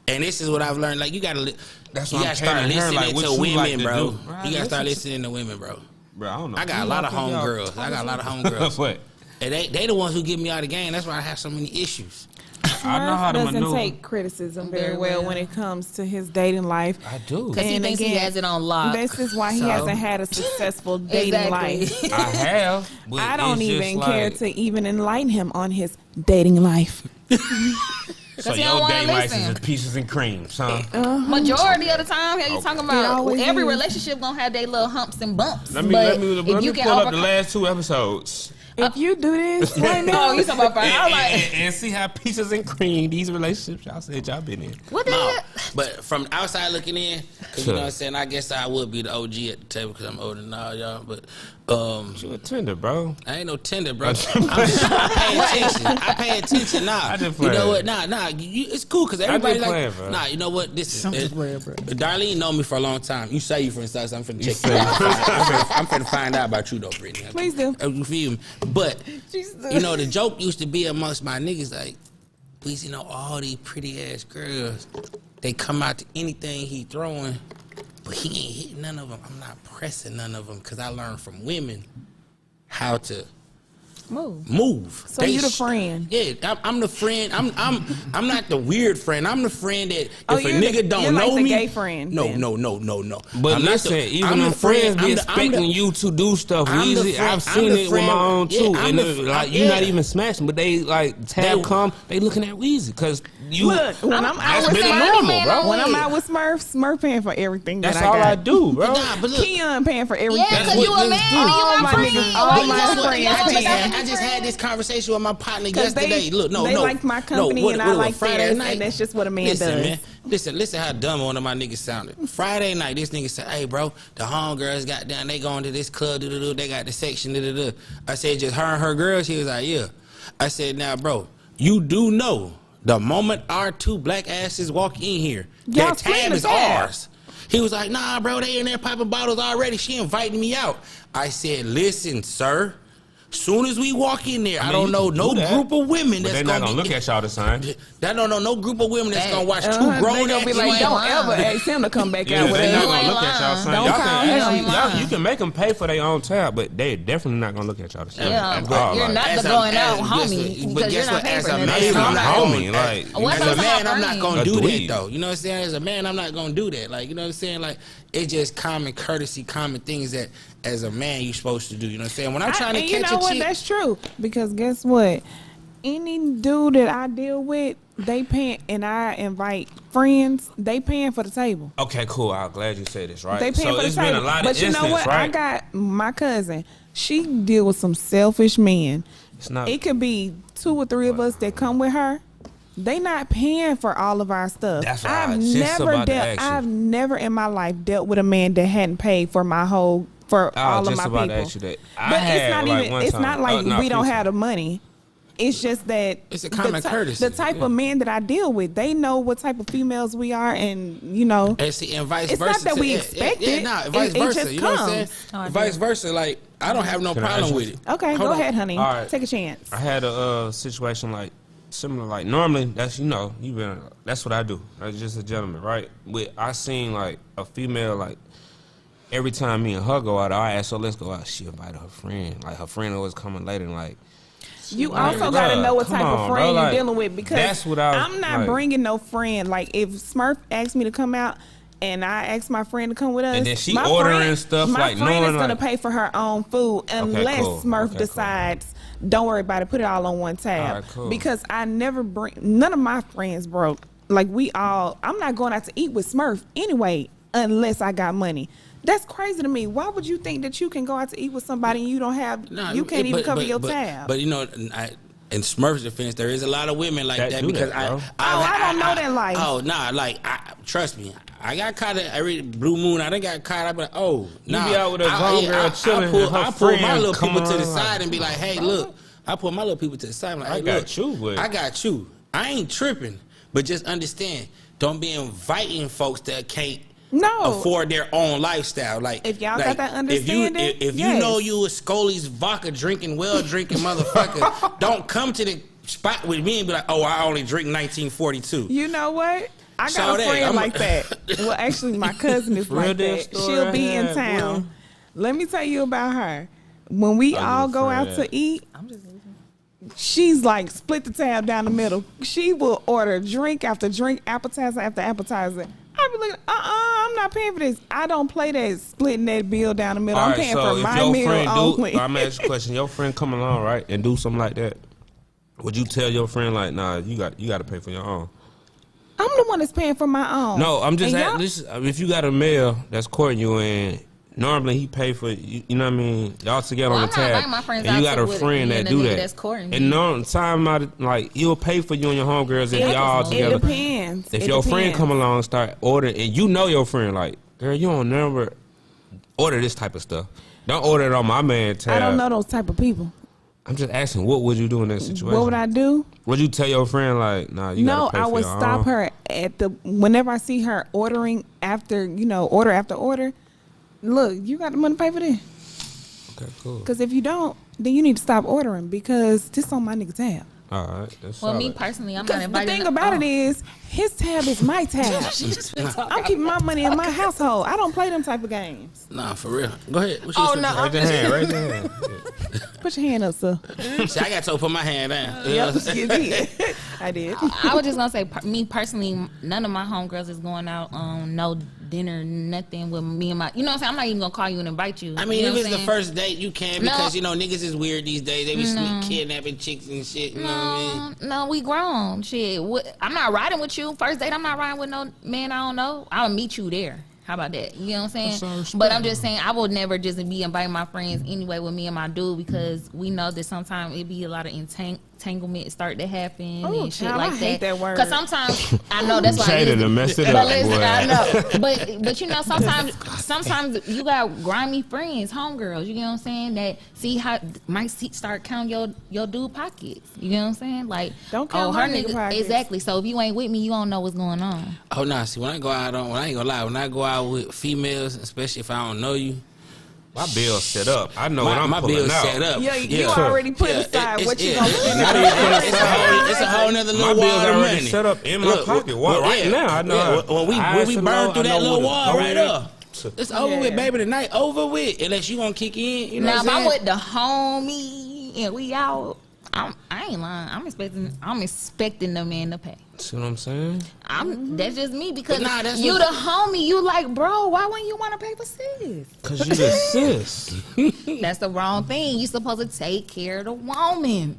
And this is what I've learned. Like, you gotta That's you what gotta I'm start telling her, listening like, what to you women, like to bro. do. You gotta Listen start to- listening to women, bro. bro, I don't know. I got a lot of homegirls. I got a lot of homegirls. What? And they the ones who get me out of the game. That's why I have so many issues. I know how to doesn't maneuver. take criticism very Very well well. when it comes to his dating life. I do. Because he And thinks he again, has it on lock. This is why he So- hasn't had a successful dating life. Exactly. I have. But I don't it's just even like, care to even enlighten him on his dating life. So he don't your wanna dating license listen. is peaches and creams, huh? Majority of the time, how you talking It about? always Every is. relationship gonna have their little humps and bumps. Let me but let if me you can pull up the overcome- last 2 episodes. If you do this right now, Oh, you talking about? I was like, And see how peaches and cream these relationships y'all said y'all been in. what the No, hell? but from outside looking in, cause you know what I'm saying. I guess I would be the OG at the table because I'm older than all y'all. But You a tender, bro. I ain't no tender, bro. I pay attention. I pay attention. Nah, I just you know playing. what? Nah. It's cool because everybody just like. playing, bro. Nah, you know what? This I'm is. just playing, bro. Darlene know me for a long time. You say you finna start, so I'm finna check. say You you I'm finna find out about you though, Brittany. Please do. You feel me? But you know the joke used to be amongst my niggas like, please, you know, all these pretty ass girls, they come out to anything he throwing, but he ain't hitting none of them. I'm not pressing none of them because I learned from women how to move. So you the friend. Yeah, I'm the friend. I'm not the weird friend. I'm the friend that if Oh, a you're nigga the- don't you're know like the me, gay friend, no. then. No. But I'm not listen, the- even I'm the friends be I'm expecting you to do stuff I'm the easy. friend- I've seen I'm the it with my friend- own yeah, too. I'm And the it's fr- like you're not yeah. even smashing, but they like tab They- come, they looking at Weezy because you. Look, when I'm out that's with been Smurf, normal, bro. when I'm out with Smurf paying for everything. That's that all I I got. do, bro. Nah, but look, Keon paying for everything. Yeah, because you a man and you All my my friend. niggas- Why all you my just- friends y'all just- paying. I just had this conversation with my partner 'Cause yesterday. Look, they like my company and I like theirs, and that's just what a man listen, does. Man, listen how dumb one of my niggas sounded. Friday night, this nigga said, "Hey, bro, the homegirls got down. They going to this club. They got the section. I said, "Just her and her girls." He was like, "Yeah." I said, "Now, bro, you do know The moment our 2 black asses walk in here, Y'all that tab split is the tab. ours. He was like, nah, bro, they in there popping bottles already. She invited me out. I said, listen, sir. Soon as we walk in there, I don't know no group of women that's they're gonna not gonna look at y'all the same. I don't know no group of women that's gonna watch 2 They grown gonna ass be like, men. don't ever ask him to come back Yeah, out with they not us. gonna look at y'all the same. Don't Y'all call can him. actually, you can make them pay for their own tab, but they definitely not gonna look at y'all the same. Yeah, At but all, you're like, not as the a- going as- out guess homie what- because you're guess not what? paying As for a nothing. man, That's I'm not not homie, going. like, What As about a man, my I'm not friend? gonna A do dweeb. that though. You know what I'm saying? As a man, I'm not gonna do that. Like, you know what I'm saying? Like, it's just common courtesy, common things that as a man you're supposed to do. You know what I'm saying? When I'm trying to And catch you know a what? chick, That's true. Because guess what? Any dude that I deal with, they paying, and I invite friends, they paying for the table. okay, cool. I'm glad you said this, right? They paying So for the it's table. been a lot of But you know instances, what? right? I got my cousin. She deal with some selfish men. It's not. It could be 2 or 3 of us that come with her. They not paying for all of our stuff. That's what I was just about to ask you. I've never in my life dealt with a man that hadn't paid for my whole for I all was of just my about people. to ask you that. I But had, it's not like, even. one It's time. not like No, we don't few have the money. It's just that It's a common courtesy. The type Yeah. of men that I deal with, they know what type of females we are, and you know. and see, and vice It's versa. not that we Yeah, expect yeah, it. Nah, vice It versa. just You know what I'm saying? Oh, I Vice do. versa. Like, I don't have no Can I problem ask with you? it. Okay, Hold go on. ahead, honey. All right. Take a chance. I had a situation like similar. Like normally, that's that's what I do. That's just a gentleman, right? I seen like a female like every time me and her go out, I ask her, let's go out. She invited her friend. Like her friend always coming later and like. You Like, also got to bruh, know what come type on, of bro, friend like, you're dealing with because that's what I was, I'm not like- bringing no friend. Like if Smurf asked me to come out and I asked my friend to come with us, And then she my ordering friend, stuff, my like, friend is knowing, gonna like- pay for her own food unless cool. Smurf Okay, cool. decides. Don't worry about it. Put it all on one tab. All right, cool. Because I never bring none of my friends broke. Like I'm not going out to eat with Smurf anyway unless I got money. That's crazy to me. Why would you think that you can go out to eat with somebody and you don't have? Nah, you can't even cover your but, tab. But you know, in Smurf's defense, there is a lot of women like That that do because that, bro. I don't know that life. Oh nah, like trust me, I got caught at every blue moon. I done got caught. I be like, oh, nah. be out with a grown girl chilling and her I pull my friend little come people to the around side like, and be like, hey, look. I pull my little people to the side. I'm like, I hey, got look, you, but- I got you. I ain't tripping, but just understand, don't be inviting folks that can't No. afford their own lifestyle. Like If y'all got that understanding, if you yes. know you a Scully's vodka drinking, well drinking motherfucker, don't come to the spot with me and be like, oh, I only drink 1942. You know what? I got Saw a that. friend I'm- like that. Well, actually, my cousin is Real like deal that. story She'll I be in had, town. boy. Let me tell you about her. When we I all get a go out friend. to eat, I'm just losing. she's like split the tab down the middle. She will order drink after drink, appetizer after appetizer. I be like, I'm not paying for this. I don't play that splitting that bill down the middle. All I'm right, paying so for if my your meal friend only. I'm gonna ask you a question. Your friend come along, right, and do something like that. Would you tell your friend like, nah, you got to pay for your own? I'm the one that's paying for my own. No, I'm just And asking. y'all- If you got a male that's courting you and normally he pay for you know what I mean, y'all together Well, on the I'm not tab, inviting my friends and you out got a with friend me that and do the nigga that. that's courting me. And no time out, like he'll pay for you and your homegirls if It- y'all it together. depends. If It your friend depends. come along and start ordering, and you know your friend like, girl, you don't never order this type of stuff. Don't order it on my man tab. I don't know those type of people. I'm just asking, what would you do in that situation? What would I do? Would you tell your friend like, nah, you No, gotta pay I for would your stop own? her at whenever I see her ordering after, order after order. Look, you got the money to pay for this. Okay, cool. Because if you don't, then you need to stop ordering because this on my nigga tab. All right, that's Well, me solid. personally, I'm not Because the inviting. thing about it is, his tab is my tab. I'm keeping my money in my household. I don't play them type of games. Nah, for real. Go ahead. What Oh, you no, Raise your hand, raise your hand. Yeah. Put your hand up, sir. See, I got to put my hand down. Yep, you did. I did. I was just gonna say, me personally, none of my homegirls is going out on no dinner, nothing with me and my. You know what I'm saying? I'm not even gonna call you and invite you. I mean, you know if what it's I'm the saying? first date, you can because niggas is weird these days. They be kidnapping chicks and shit. You know what I mean? No, we grown. Shit, I'm not riding with you. First date, I'm not riding with no man I don't know. I'll meet you there. How about that? You know what I'm saying? But I'm just saying, I will never just be inviting my friends anyway with me and my dude because we know that sometimes it be a lot of entanglement start to happen Oh, and shit child, like I hate that word. Because sometimes I know that's why. Shaded to mess it up, Listen, boy. I know, but you know sometimes you got grimy friends, homegirls. You know what I'm saying? That see how might start counting your dude pockets. You know what I'm saying? Like Don't count her my nigga pockets. exactly. So if you ain't with me, you don't know what's going on. Oh nah, see when I go out on, I ain't gonna lie, when I go out with females, especially if I don't know you, My bill's set up. I know what I'm my pulling bill's out. set up. Yeah, you already put aside what you gonna spend. It's a whole nother My little bill's wall of already money. set up in my Look, pocket. well, Right yeah, now, I know. yeah, when we burn through that little wall right there. It's over with, baby. The night over with. Unless you gonna kick in. You know Now what if I'm I'm saying? with the homie and we out, I ain't lying. I'm expecting the man to pay. See what I'm saying? That's just me because But nah, that's you what- the homie. You like, bro, why wouldn't you want to pay for sis? Cause you the sis. That's the wrong thing. You supposed to take care of the woman.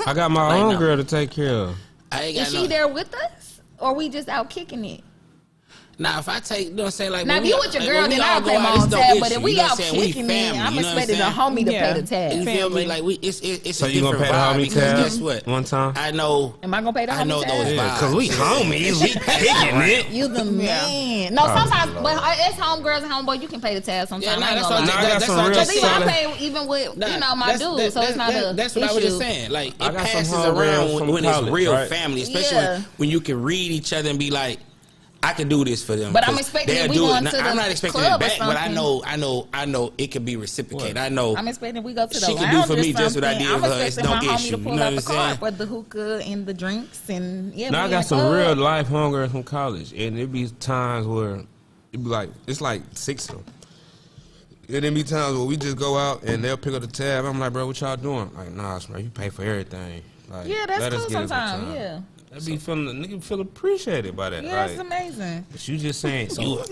I got my Like, own no. girl to take care of. I ain't got Is no. she there with us? Or we just out kicking it? Now, if I take, you know what I'm saying? Like, Now, when if you we- with your like, girl, when we then all I'll go pay my out, own it's no tab. But issue, if we you know what out I'm saying? We kicking it, family, I'm you know what expecting the saying? homie to Yeah. pay the tab. You feel me? Like it's So a you gonna different pay the vibe homie because tab guess what? one time? I know. Am I gonna pay the homie I know tab? those Yeah, vibes. cause we homies. We kicking it. You the man. No, sometimes, but as homegirls and homeboy, you can pay the tab sometimes. Yeah, nah, I ain't that's gonna what lie. Nah, I got that's some what I real just Cause even solid- I pay even with Nah, my dude, so it's not a That's what I was just saying. Like I it got some passes homegirls around from when it's college, real right? family, especially Yeah. when you can read each other and be like, I can do this for them. But I'm 'Cause expecting they'll that we do it. going Now, to I'm the not expecting club it or back, but I something. know it can be reciprocated. I know. I'm expecting we go to the She can lounge do for or me just what I something. did I'm for her. It's expecting no my homie issue. to You pull know out what the I'm card saying? for the hookah and the drinks and yeah. Now I we got in some the real club. life homegirls from college, and it be times where it be like it's like 6 of them. And then be times where we just go out and they'll pick up the tab. I'm like, bro, what y'all doing? Like, nah, bro, you pay for everything. Like, Yeah, let that's us cool get a good sometimes. time. Yeah, That be feeling, the nigga feel appreciated by that. yeah, like, it's amazing. but you just saying,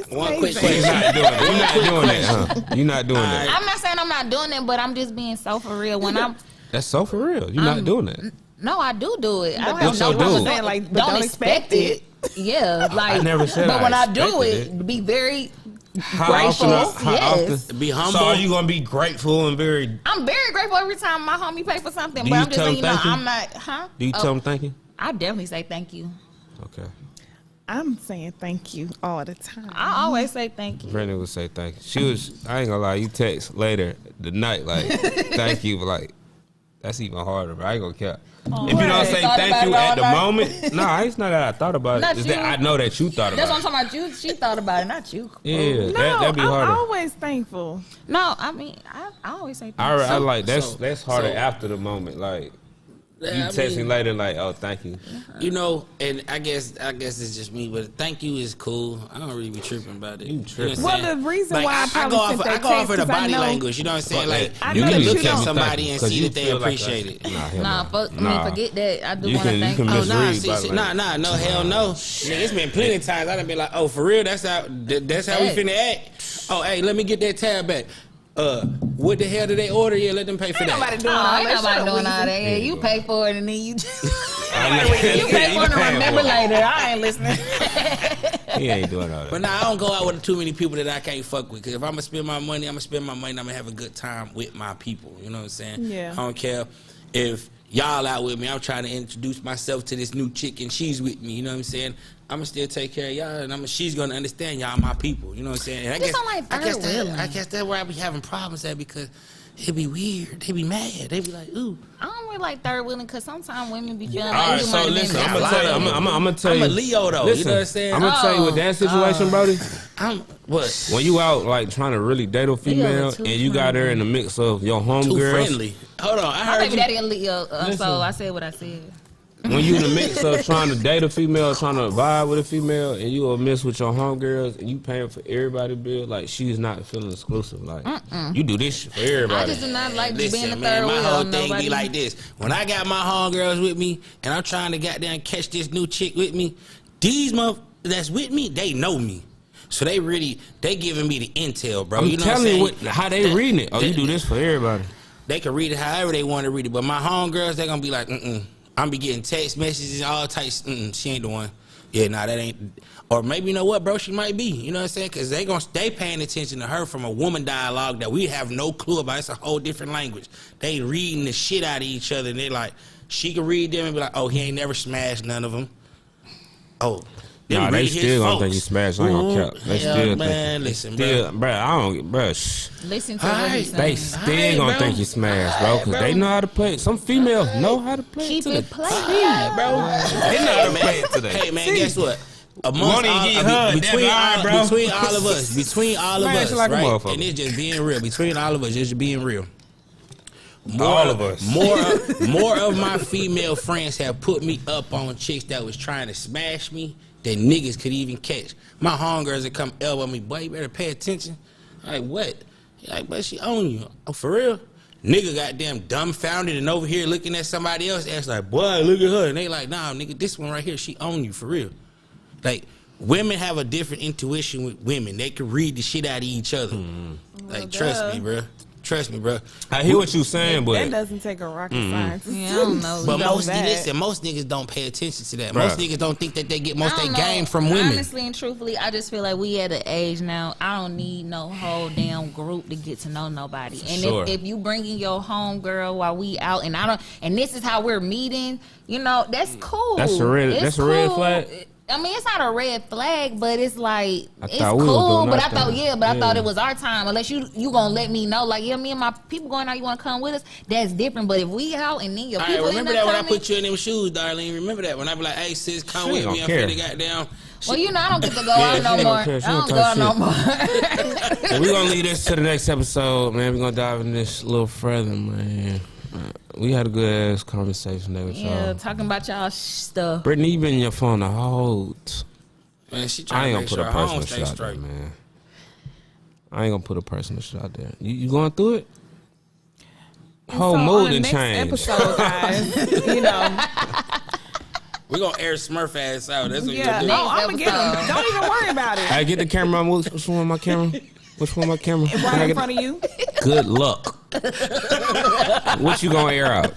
One quick you're question. not doing it. You're not doing that, huh? You're not doing that. I'm not saying I'm not doing it, but I'm just being so for real. When I'm That's so for real. You're not doing that. no, I do it. I don't What's have no your problem do? saying Like, but don't expect it. Yeah, like never said But I when I do expected it, be very How grateful. often? How Yes. often? Be humble. So are you gonna be grateful and very? I'm very grateful every time my homie pay for something. Do But you I'm just tell letting you know him thank you? I'm not. Huh? Do you tell them thank you? I definitely say thank you. Okay. I'm saying thank you all the time. I always say thank you. Brandon would say thank you. She was. I ain't gonna lie. You text later the night like thank you, but like that's even harder. But I ain't gonna care. If you don't say Thought thank about you it all at the night. moment, nah, it's not that I thought about Not it. It's you. that I know that you thought That's what about I'm talking about. You, she thought about it, not you. it. Yeah, No, that'd be I'm harder. always thankful. No, I mean I always say thank I you. like that's so- harder so- after the moment. Like you Yeah, I text me mean- later, like oh thank you. You know, and I guess it's just me, but thank you is cool. I don't really be tripping about it. You tripping. know what I'm Well, saying? the reason Like, why I probably go sent off, that I go off text of the is I body know- language. You know what I'm saying? Like I you know can that look you at don't- somebody and 'Cause see you that they feel like appreciate that. it. Nah, hell Nah, no. fuck me, Nah. forget that. I do You want to can- you thank can you. Oh misread nah, by like- no, hell no. Nigga, it's been plenty of times I done been like, oh, for real, that's how we Hey. finna act. Oh, hey, let me get that tab back. What the hell did they order? Yeah, let them pay for Ain't that. nobody doing No, all ain't that. nobody Shut up, doing all Weezy. that. Yeah, you pay for it and then you You pay for it and remember later. I ain't listening. He ain't doing all that. But nah, I don't go out with too many people that I can't fuck with. Because if I'm going to spend my money, I'm going to spend my money and I'm going to have a good time with my people. You know what I'm saying? Yeah. I don't care if y'all out with me. I'm trying to introduce myself to this new chick and she's with me. You know what I'm saying? I'm going to still take care of y'all and she's going to understand y'all my people. You know what I'm saying? And You sound like third wheeling. I guess that's where I be having problems at because it be weird. They be mad. They be like, ooh. I don't really like third wheeling because sometimes women be feeling All like right, you so might have listen, been I'm gonna tell you. I'm gonna tell I'm you. a Leo, though. Listen, You know what I'm saying? I'm gonna tell you with that situation, Brody. I'm what? When you out like trying to really date a female too and you got her in the mix of your homegirls, Too friendly. Hold on. I My heard baby you. daddy a Leo, Listen. so I said what I said. when you in the mix of trying to date a female, trying to vibe with a female, and you will miss with your homegirls, and you paying for everybody's bill, like she's not feeling exclusive. Like you do this shit for I everybody. just do not like being Listen, the man, third my wheel. whole thing Nobody- be like this. When I got my homegirls with me and I'm trying to goddamn catch this new chick with me, these that's with me, they know me. So they giving me the intel, bro. I'm You know what I'm telling you saying? how they reading it. Oh, you do this for everybody. They can read it however they want to read it. But my homegirls, they gonna be like, I'm be getting text messages, all types. She ain't the one. Yeah, nah, that ain't. Or maybe you know what, bro, she might be. You know what I'm saying? Because they paying attention to her from a woman dialogue that we have no clue about. It's a whole different language. They reading the shit out of each other, and they like, she can read them and be like, oh, he ain't never smashed none of them. Oh, Nah, they really still his gonna think you folks. smashed. I ain't gonna cap. They Yeah, still man, think. listen, still, bro. bro. I don't, bro. Listen to what he's They saying. still Alright, gonna bro. think you smashed, bro, because they know how to play. Some females know how to play. Keep to it the playing. Bro, They know how to play it today. Hey man, guess what? Won't even get hugged, between that's all right, bro. between all of us, Smash like a right? motherfucker. And it's just being real. Between all of us, just being real. All of us. More of my female friends have put me up on chicks that was trying to smash me than niggas could even catch. My homegirls that come elbow me, boy, you better pay attention. Like what? Like, but she own you. Oh, for real? Nigga goddamn dumbfounded and over here looking at somebody else. That's like, boy, look at her. And they like, nah, nigga, this one right here, she own you for real. Like, women have a different intuition with women. They can read the shit out of each other. Like, trust me, bro. Trust me, bro. I hear what you saying, but That doesn't take a rocket science. Yeah, I don't know. But know most that. most niggas don't pay attention to that. Bruh. Most niggas don't think that they get most I they don't game know. from women. Honestly and truthfully, I just feel like we at an age now. I don't need no whole damn group to get to know nobody. And Sure. if you bringing your home girl while we out, and this is how we're meeting, that's cool. That's a red- It's that's a red cool. flag? I mean, it's not a red flag, but it's like it's thought we was cool. doing But I our thought, thing. I thought it was our time. Unless you gonna let me know, like, yeah, me and my people going out, you wanna come with us? That's different. But if we out and then your All right, people remember end that up when I coming, put you in them shoes, darling. Remember that when I be like, hey sis, come She with don't me. I'm care. finna goddamn. well, I don't get to go out she no don't more. care. She I don't don't go out talk no shit. more. We're gonna leave this to the next episode, man. We're gonna dive in this a little further, man. We had a good ass conversation there with Yeah, y'all. talking about y'all stuff. Brittany, you been in your phone the whole Man, she I trying ain't to gonna make put sure a her home personal stay shit out there, straight. man. I ain't gonna put a personal shit out there. You going through it? Whole So mood on the done next changed. episode, guys, We gonna air Smurf ass out. That's what yeah, we no, gonna I'm gonna get them. Don't even worry about it. I get the camera on. Which one on my camera? Which one on my camera? Can I Right in get- front of you. Good luck. What you gonna air out?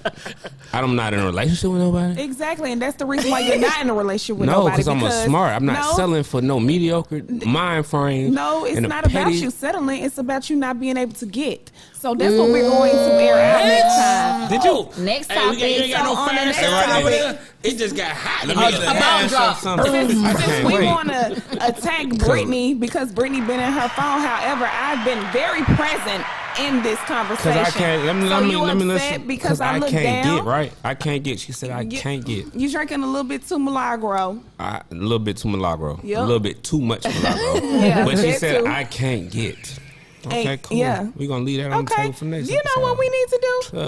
I'm not in a relationship with nobody. Exactly, and that's the reason why you're not in a relationship with No, nobody. because I'm a smart. I'm not no, selling for no mediocre mind frame. No, it's and a not about petty- you settling. It's about you not being able to get. So that's what we're going to air out next time. Did you? Next Hey, topic. you ain't got no So on the fire next started topic- over there. It just got hot. Let me Let me ask y'all something. I Since can't we wait. want to attack Brittany because Brittany been in her phone. However, I've been very present in this conversation. Because I can't. Let me you upset listen because I look can't down. get right. I can't get. She said I can't get. You drinking a little bit too Milagro. A little bit too Milagro. Yep. A little bit too much Milagro. Yeah, but she that said too. I can't get. Okay, Hey, cool. yeah. We're gonna leave that on the Okay, table for next. you know what we need to do?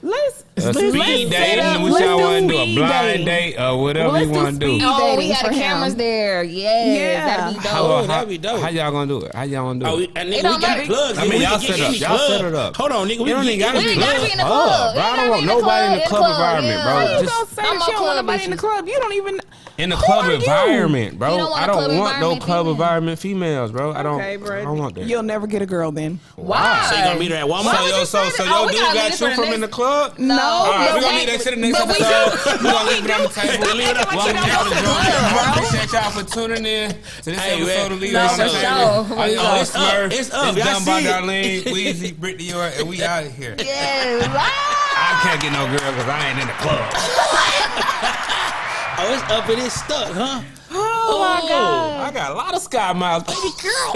Let's speed set dating. up- What let's y'all do want to do? A speed blind dating. date or whatever Let's you do want to do. speed Oh, we dating got the for him. cameras there. Yes, Yeah. that'd be dope. Oh, that'd be dope. How y'all gonna do it? How y'all gonna do Oh, it? and It nigga, don't we got matter. plugs. I mean, We y'all can get set up. any Y'all plug. set it up. Hold on, nigga. You don't even gotta We ain't gotta be in the Oh, club. bro, I We don't ain't want gotta be in the nobody in the club. club environment, bro. How you Just gonna say I'm that on you don't want club nobody in the bitches. club? You don't even. in the Who club are you? environment, bro. You don't want I a club don't want no environment club female. environment females, bro. I don't. Okay, bro. I don't want that. You'll never get a girl then. Why? So you gonna meet her at Walmart? Why would you say that? Oh, we dude gotta leave got it for you the from next- in the club? No, All right, but we're gonna wait, leave that to the next but we episode. do- We're gonna leave it on the table. Leave it up Welcome to y'all to the join club, us. bro. Appreciate y'all for tuning in to this Hey, episode man. of Leave No, It on for the sure. Table. Oh, it's up. It's up. It's Y'all done by see it. Darlene, Weezy, Brittany, and we out of here. Yes. I can't get no girl because I ain't in the club. Oh, it's up and it's stuck, huh? Oh my God. I got a lot of sky miles, baby girl.